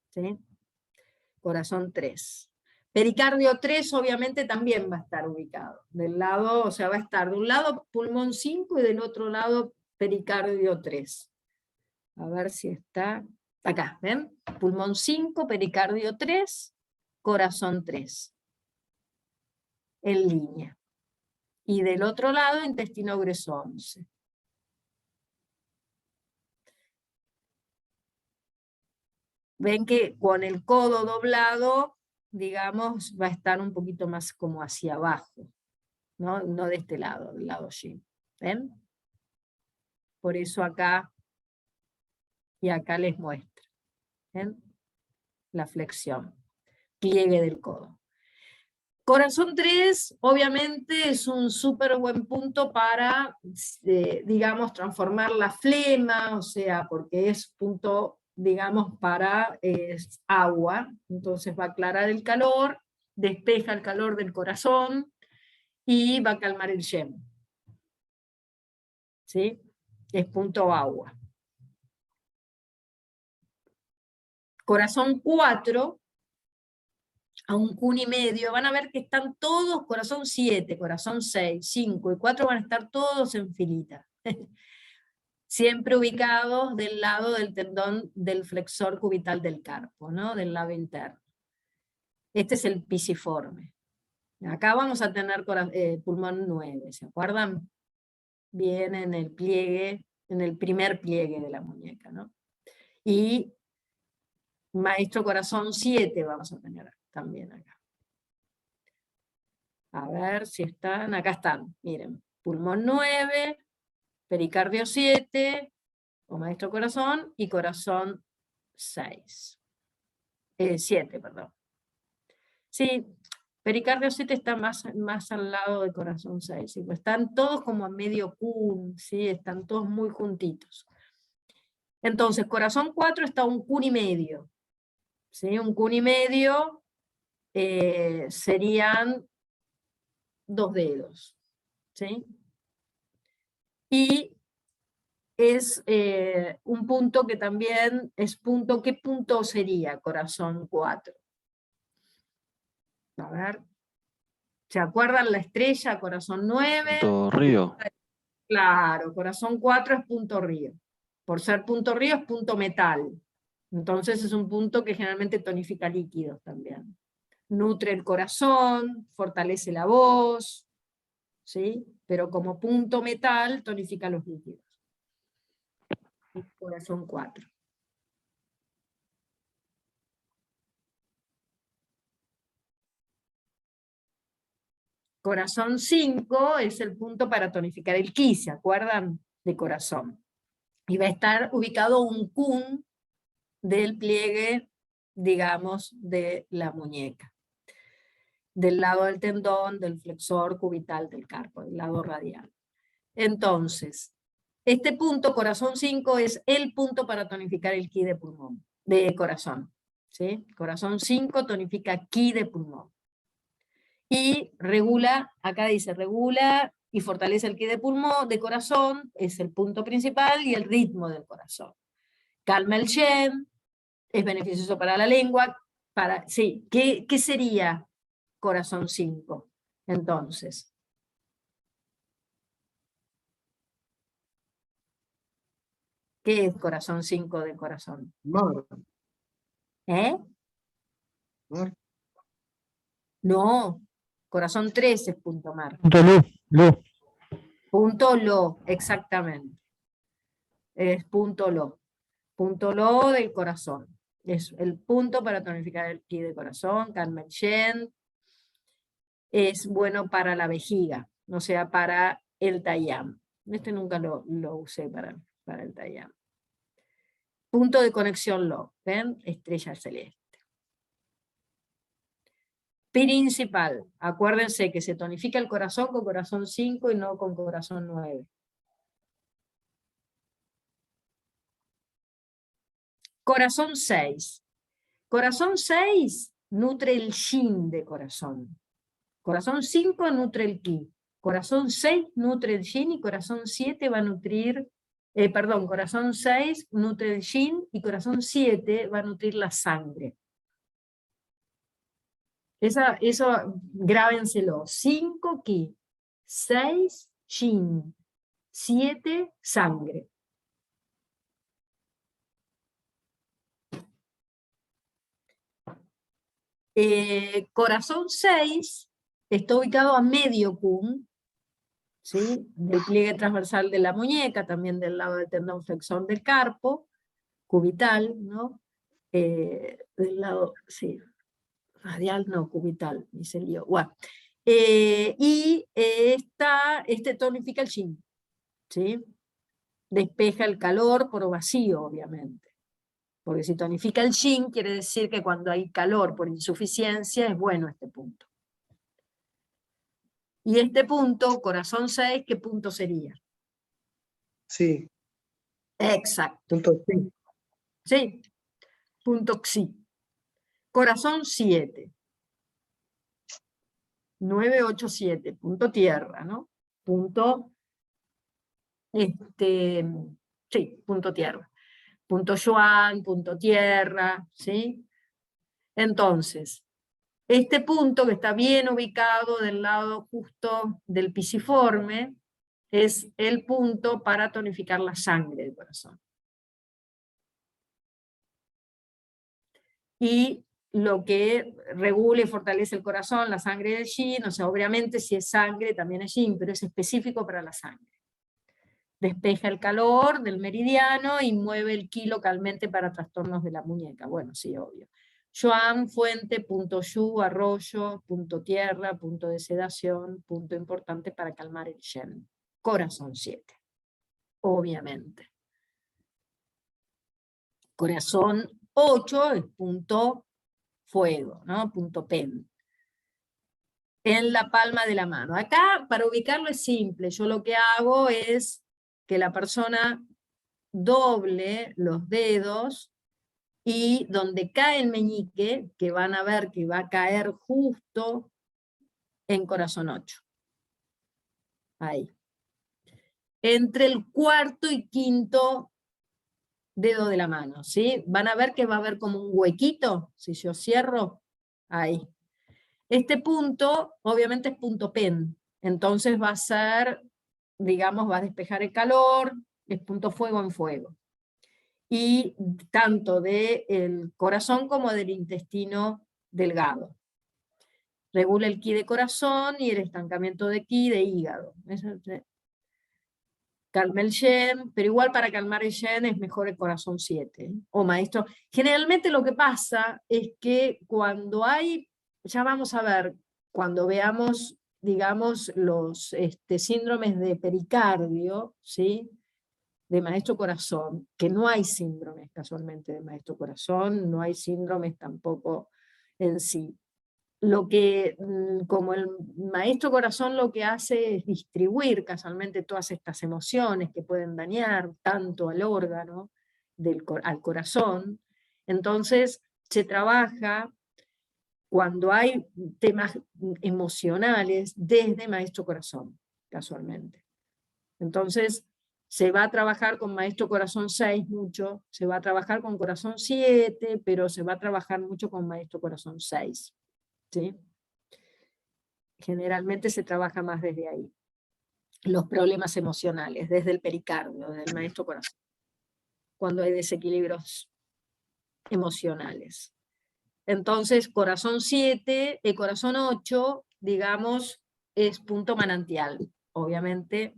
¿Sí? Corazón 3. Pericardio 3 obviamente también va a estar ubicado. Del lado, o sea, va a estar de un lado pulmón 5 y del otro lado pericardio 3. A ver si está acá, ¿ven? Pulmón 5, pericardio 3, corazón 3. En línea. Y del otro lado, intestino grueso 11. Ven que con el codo doblado, digamos, va a estar un poquito más como hacia abajo, ¿no? No de este lado, del lado Y. ¿Ven? Por eso acá y acá les muestro. ¿Ven? La flexión, pliegue del codo. Corazón 3, obviamente, es un súper buen punto para, digamos, transformar la flema, o sea, porque es punto, digamos, para agua, entonces va a aclarar el calor, despeja el calor del corazón y va a calmar el yem. ¿Sí? Es punto agua. Corazón 4, a un kun y medio, van a ver que están todos, corazón 7, corazón 6, 5 y 4 van a estar todos en filita. Siempre ubicados del lado del tendón del flexor cubital del carpo, ¿no? Del lado interno. Este es el pisiforme. Acá vamos a tener pulmón 9, ¿se acuerdan? Viene en el pliegue, en el primer pliegue de la muñeca, ¿no? Y maestro corazón 7 vamos a tener también acá. A ver si están, acá están, miren, pulmón 9, pericardio 7, o maestro corazón, y corazón 6. 7, perdón. Sí, pericardio 7 está más al lado del corazón 6, ¿sí? Pues están todos como a medio kun, ¿sí? Están todos muy juntitos. Entonces, corazón 4 está un kun y medio, ¿sí? Un kun y medio serían 2 dedos, ¿sí? Y es un punto que también es punto, ¿qué punto sería corazón 4? A ver, ¿se acuerdan la estrella, corazón 9? Punto Río. Claro, corazón 4 es punto río. Por ser punto río es punto metal. Entonces es un punto que generalmente tonifica líquidos también. Nutre el corazón, fortalece la voz, ¿sí? Pero como punto metal tonifica los líquidos. Corazón 4. Corazón 5 es el punto para tonificar el ki, ¿se acuerdan? De corazón. Y va a estar ubicado un kun del pliegue, digamos, de la muñeca. Del lado del tendón, del flexor cubital del carpo, del lado radial. Entonces, este punto, corazón 5, es el punto para tonificar el ki de pulmón, de corazón. ¿Sí? Corazón 5 tonifica ki de pulmón. Y regula, acá dice regula y fortalece el ki de pulmón, de corazón, es el punto principal, y el ritmo del corazón. Calma el shen, es beneficioso para la lengua, sí, ¿qué sería corazón 5? Entonces, ¿qué es corazón 5 del corazón? Mar. ¿Eh? Mar. No, corazón 3 es punto mar. Punto Lu. Punto lo, exactamente. Es punto lo. Punto lo del corazón. Es el punto para tonificar el ki del corazón, calma el shen. Es bueno para la vejiga, o sea, para el taiyam. Este nunca lo usé para el taiyam. Punto de conexión lo, ¿ven? Estrella celeste. Principal, acuérdense que se tonifica el corazón con corazón 5 y no con corazón 9. Corazón 6. Corazón 6 nutre el yin de corazón. Corazón 5 nutre el ki. Corazón 6 nutre el yin y corazón 7 va a nutrir, corazón 6 nutre el yin y corazón 7 va a nutrir la sangre. Eso grábenselo. 5 ki, 6 yin, 7 sangre. Corazón 6 está ubicado a medio kun, ¿sí? Del pliegue transversal de la muñeca, también del lado del tendón flexor del carpo, cubital, ¿no? Del lado, sí, radial no, cubital, dice el lío. Bueno. Este tonifica el yin, ¿sí? Despeja el calor por vacío, obviamente. Porque si tonifica el yin, quiere decir que cuando hay calor por insuficiencia, es bueno este punto. Y este punto, corazón 6, ¿qué punto sería? Sí. Exacto. Punto sí. Sí, punto xi. Corazón 7. 987, punto tierra, ¿no? Punto, sí, punto tierra. Punto yuan, punto tierra, ¿sí? Entonces, este punto que está bien ubicado del lado justo del pisiforme es el punto para tonificar la sangre del corazón. Y lo que regula y fortalece el corazón, la sangre del yin, o sea, obviamente si es sangre también es yin, pero es específico para la sangre. Despeja el calor del meridiano y mueve el ki localmente para trastornos de la muñeca. Bueno, sí, obvio. Yuan, fuente, punto yu, arroyo, punto tierra, punto de sedación, punto importante para calmar el shen. Corazón 7, obviamente. Corazón 8 es punto fuego, ¿no? Punto pen. En la palma de la mano. Acá, para ubicarlo es simple. Yo lo que hago es que la persona doble los dedos y donde cae el meñique, que van a ver que va a caer justo en corazón 8. Ahí. entre el cuarto y quinto dedo de la mano, ¿sí? Van a ver que va a haber como un huequito, si yo cierro, ahí. Este punto, obviamente es punto pen, entonces va a ser, digamos, va a despejar el calor, es punto fuego en fuego. Y tanto del corazón como del intestino delgado. Regula el ki de corazón y el estancamiento de ki de hígado. Eso, calma el yen, pero igual para calmar el yen es mejor el corazón 7, o maestro. Generalmente lo que pasa es que cuando hay, ya vamos a ver, cuando veamos, digamos, los síndromes de pericardio, ¿sí? De maestro corazón, que no hay síndromes casualmente de maestro corazón, no hay síndromes tampoco en sí. Lo que, como el maestro corazón lo que hace es distribuir casualmente todas estas emociones que pueden dañar tanto al órgano, al corazón, entonces se trabaja cuando hay temas emocionales desde maestro corazón, casualmente. Entonces se va a trabajar con maestro corazón 6 mucho, se va a trabajar con corazón 7, pero se va a trabajar mucho con maestro corazón 6. ¿Sí? Generalmente se trabaja más desde ahí. Los problemas emocionales, desde el pericardio, desde el maestro corazón, cuando hay desequilibrios emocionales. Entonces, corazón 7, el corazón 8, digamos, es punto manantial. Obviamente,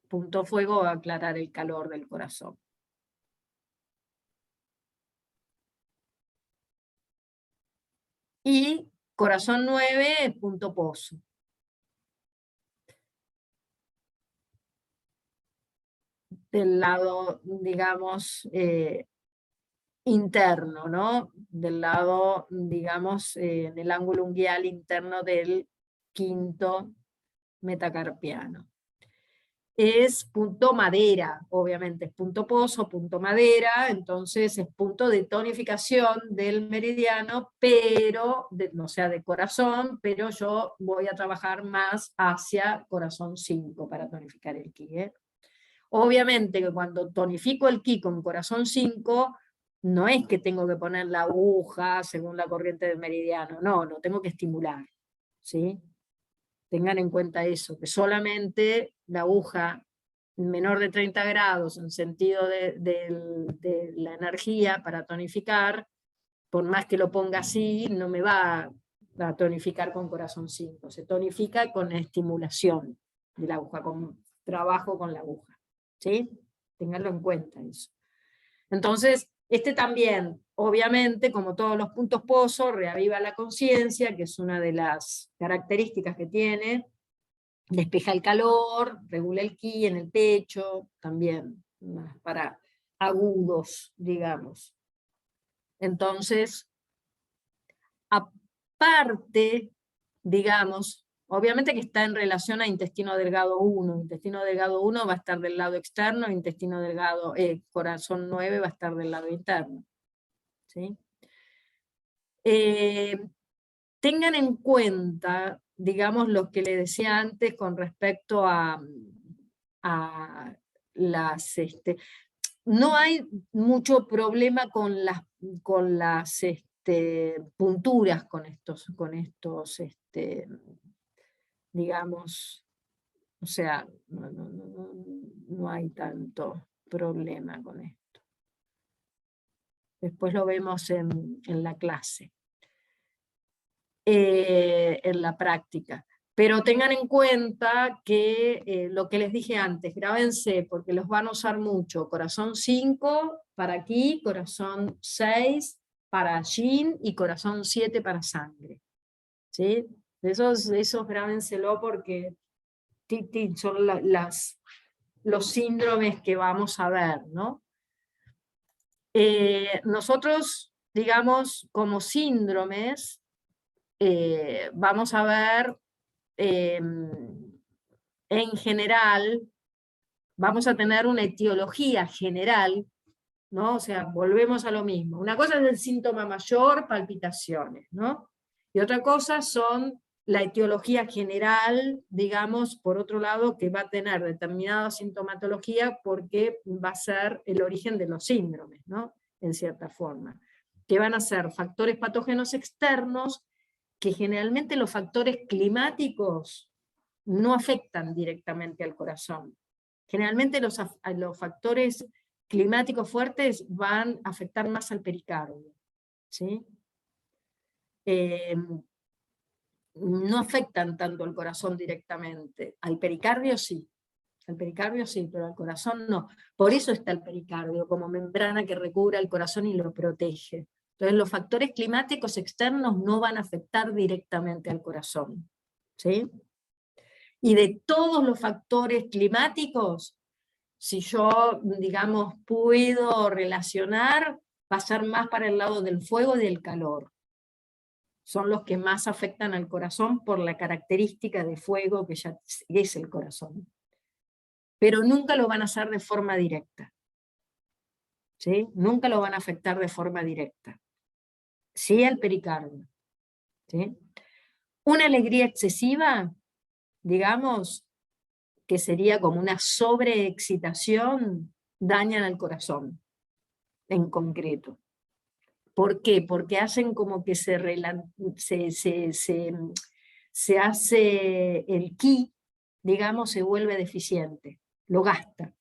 punto fuego va a aclarar el calor del corazón. Y corazón 9 es punto pozo. Del lado, digamos, interno, ¿no? Del lado, digamos, en el ángulo unguial interno del quinto metacarpiano. Es punto madera, obviamente, es punto pozo, punto madera, entonces es punto de tonificación del meridiano, pero, o sea, de corazón, pero yo voy a trabajar más hacia corazón 5 para tonificar el ki, ¿eh? Obviamente que cuando tonifico el ki con corazón 5, no es que tengo que poner la aguja según la corriente del meridiano, no, lo tengo que estimular, ¿sí? Tengan en cuenta eso, que solamente la aguja menor de 30 grados en sentido de la energía para tonificar, por más que lo ponga así, no me va a tonificar con corazón 5, se tonifica con estimulación de la aguja, con trabajo con la aguja, ¿sí? Ténganlo en cuenta eso. Entonces, este también, obviamente, como todos los puntos pozo, reaviva la conciencia, que es una de las características que tiene, despeja el calor, regula el ki en el pecho, también, para agudos, digamos. Entonces, aparte, digamos, obviamente que está en relación a intestino delgado 1, intestino delgado 1 va a estar del lado externo, intestino delgado, corazón 9 va a estar del lado interno. ¿Sí? Tengan en cuenta, digamos, lo que le decía antes con respecto a las... no hay mucho problema con las punturas, con estos digamos, o sea, no hay tanto problema con esto. Después lo vemos en la clase, en la práctica. Pero tengan en cuenta que lo que les dije antes, grábense, porque los van a usar mucho. Corazón 5 para aquí, corazón 6 para yin y corazón 7 para sangre. ¿Sí? Esos grábenselo porque son los síndromes que vamos a ver, ¿no? Nosotros, digamos, como síndromes, vamos a ver, en general, vamos a tener una etiología general, ¿no? O sea, volvemos a lo mismo. Una cosa es el síntoma mayor, palpitaciones, ¿no? Y otra cosa son la etiología general, digamos, por otro lado, que va a tener determinada sintomatología porque va a ser el origen de los síndromes, ¿no? En cierta forma. Que van a ser factores patógenos externos, que generalmente los factores climáticos no afectan directamente al corazón. Generalmente los factores climáticos fuertes van a afectar más al pericardio, ¿sí? No afectan tanto al corazón directamente. Al pericardio sí, pero al corazón no. Por eso está el pericardio, como membrana que recubre el corazón y lo protege. Entonces los factores climáticos externos no van a afectar directamente al corazón, ¿sí? Y de todos los factores climáticos, si yo, digamos, puedo relacionar, va a ser más para el lado del fuego y del calor. Son los que más afectan al corazón por la característica de fuego que ya es el corazón. Pero nunca lo van a hacer de forma directa, ¿sí? Nunca lo van a afectar de forma directa. Sí el pericardio, ¿sí? Una alegría excesiva, digamos, que sería como una sobreexcitación, dañan al corazón, en concreto. ¿Por qué? Porque hacen como que se hace el ki, digamos, se vuelve deficiente, lo gasta,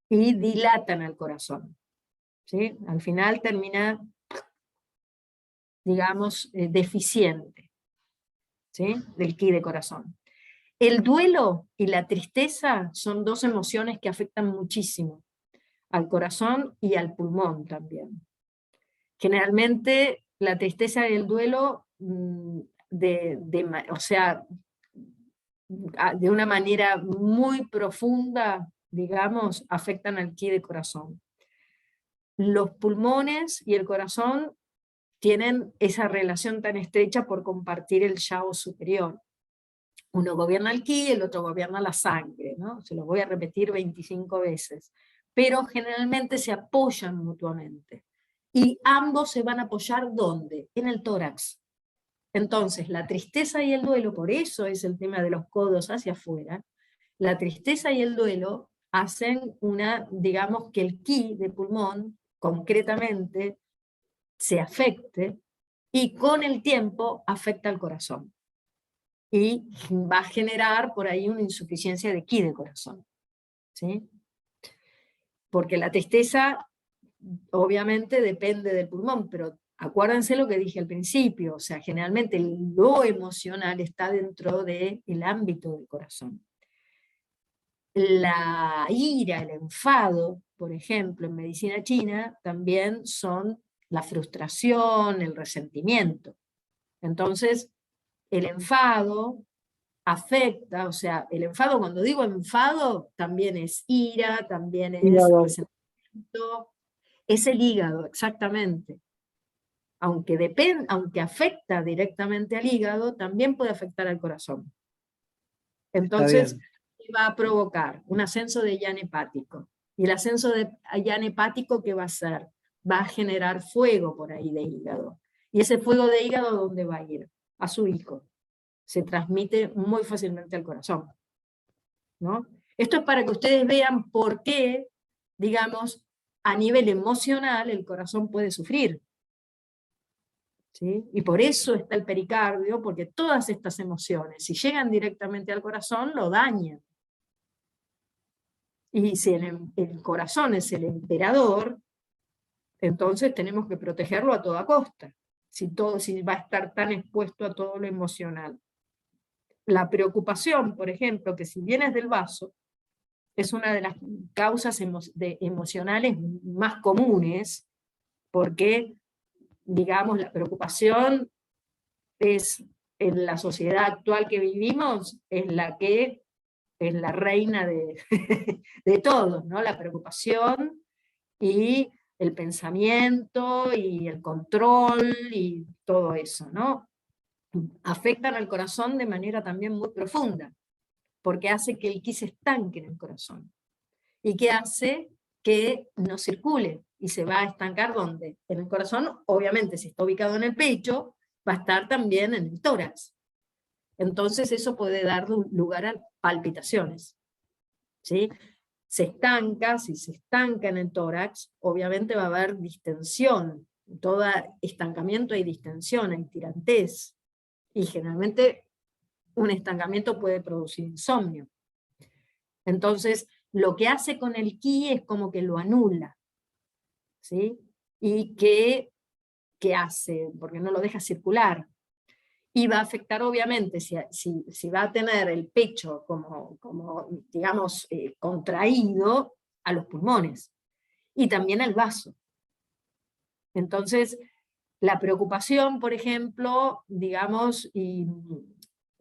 y dilatan al corazón, ¿sí? Al final termina, digamos, deficiente, ¿sí? Del ki de corazón. El duelo y la tristeza son dos emociones que afectan muchísimo al corazón y al pulmón también. Generalmente la tristeza y el duelo, o sea, de una manera muy profunda, digamos, afectan al ki de corazón. Los pulmones y el corazón tienen esa relación tan estrecha por compartir el yao superior. Uno gobierna el ki, el otro gobierna la sangre, ¿no? Se lo voy a repetir 25 veces. Pero generalmente se apoyan mutuamente. Y ambos se van a apoyar, ¿dónde? En el tórax. Entonces, la tristeza y el duelo, por eso es el tema de los codos hacia afuera, la tristeza y el duelo hacen digamos que el ki de pulmón, concretamente, se afecte, y con el tiempo afecta al corazón. Y va a generar por ahí una insuficiencia de ki de corazón, ¿sí? Porque la tristeza obviamente depende del pulmón, pero acuérdense lo que dije al principio, o sea, generalmente lo emocional está dentro del ámbito del corazón. La ira, el enfado, por ejemplo, en medicina china, también son la frustración, el resentimiento. Entonces, el enfado afecta, o sea, el enfado, cuando digo enfado, también es ira, también es resentimiento, es el hígado, exactamente. Aunque afecta directamente al hígado, también puede afectar al corazón. Entonces, va a provocar un ascenso de yan hepático. Y el ascenso de yan hepático, ¿qué va a hacer? Va a generar fuego por ahí de hígado. Y ese fuego de hígado, ¿dónde va a ir? A su hijo. Se transmite muy fácilmente al corazón, ¿no? Esto es para que ustedes vean por qué, digamos, a nivel emocional el corazón puede sufrir, ¿sí? Y por eso está el pericardio, porque todas estas emociones, si llegan directamente al corazón, lo dañan. Y si el corazón es el emperador, entonces tenemos que protegerlo a toda costa, si va a estar tan expuesto a todo lo emocional. La preocupación, por ejemplo, que si viene del vaso, es una de las causas emocionales más comunes, porque, digamos, la preocupación es, en la sociedad actual que vivimos, es la reina de, de todos, ¿no? La preocupación y el pensamiento y el control y todo eso, ¿no? Afectan al corazón de manera también muy profunda, porque hace que el ki se estanque en el corazón, y que hace que no circule, y se va a estancar ¿dónde? En el corazón. Obviamente si está ubicado en el pecho, va a estar también en el tórax, Entonces eso puede dar lugar a palpitaciones, ¿sí? Se estanca, si se estanca en el tórax, obviamente va a haber distensión. En todo estancamiento hay distensión, hay tirantez. Y generalmente un estancamiento puede producir insomnio. Entonces, lo que hace con el ki es como que lo anula, ¿sí? ¿Y qué hace? Porque no lo deja circular. Y va a afectar, obviamente, si va a tener el pecho como digamos, contraído, a los pulmones, y también al vaso. Entonces, la preocupación, por ejemplo, digamos,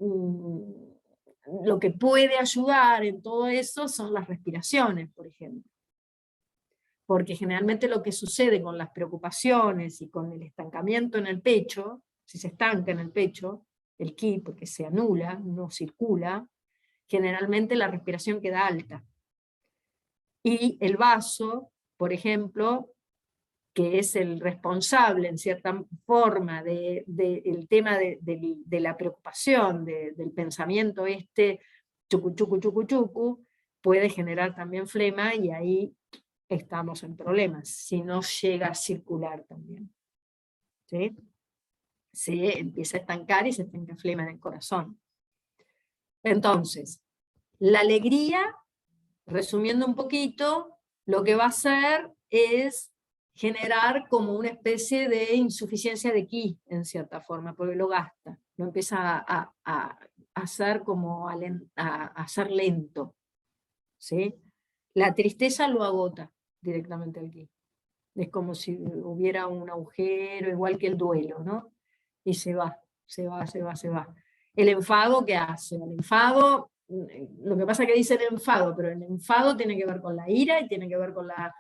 lo que puede ayudar en todo eso son las respiraciones, por ejemplo. Porque generalmente lo que sucede con las preocupaciones y con el estancamiento en el pecho, si se estanca en el pecho, el ki, porque se anula, no circula, generalmente la respiración queda alta. Y el vaso, por ejemplo, que es el responsable en cierta forma del tema de la preocupación, del pensamiento chucu, chucu, chucu, chucu, puede generar también flema y ahí estamos en problemas, si no llega a circular también. ¿Sí? Se empieza a estancar y se estanca flema en el corazón. Entonces, la alegría, resumiendo un poquito, lo que va a hacer es generar como una especie de insuficiencia de ki, en cierta forma, porque lo gasta, lo empieza a hacer como a hacer lento. ¿Sí? La tristeza lo agota directamente al ki. Es como si hubiera un agujero, igual que el duelo, ¿no? Y se va, se va, se va, se va. El enfado, ¿qué hace? El enfado, lo que pasa es que dice el enfado, pero el enfado tiene que ver con la ira y tiene que ver con la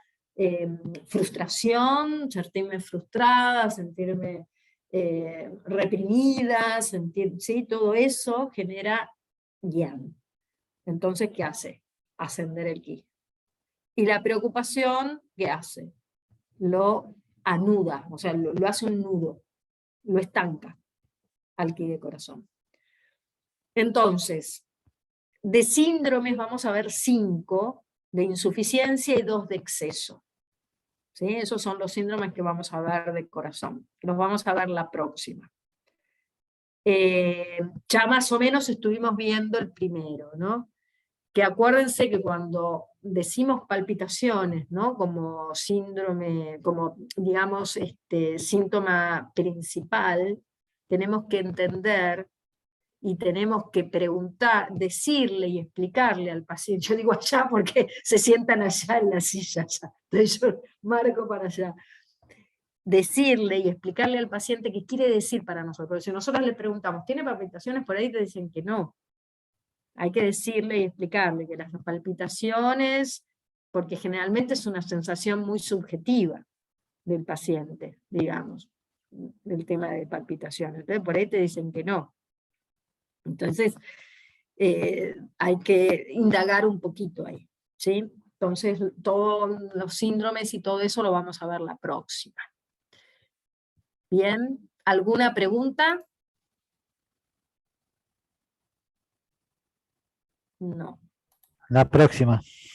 frustración, sentirme frustrada, sentirme reprimida, ¿sí? Todo eso genera yan. Entonces, ¿qué hace? Ascender el ki. Y la preocupación, ¿qué hace? Lo anuda, o sea, lo hace un nudo, lo estanca al ki de corazón. Entonces, de síndromes vamos a ver 5 de insuficiencia y 2 de exceso. ¿Sí? Esos son los síndromes que vamos a ver de corazón. Los vamos a ver la próxima. Ya más o menos estuvimos viendo el primero, ¿no? Que acuérdense que cuando decimos palpitaciones, ¿no? Como síndrome, como digamos síntoma principal, tenemos que entender y tenemos que preguntar, decirle y explicarle al paciente. Yo digo allá porque se sientan allá en la silla, allá. Entonces yo marco para allá. Decirle y explicarle al paciente qué quiere decir para nosotros. Si nosotros le preguntamos, ¿tiene palpitaciones? Por ahí te dicen que no. Hay que decirle y explicarle que las palpitaciones, porque generalmente es una sensación muy subjetiva del paciente, digamos, del tema de palpitaciones. Entonces por ahí te dicen que no. Entonces hay que indagar un poquito ahí, ¿sí? Entonces todos los síndromes y todo eso lo vamos a ver la próxima. Bien, ¿alguna pregunta? No. La próxima.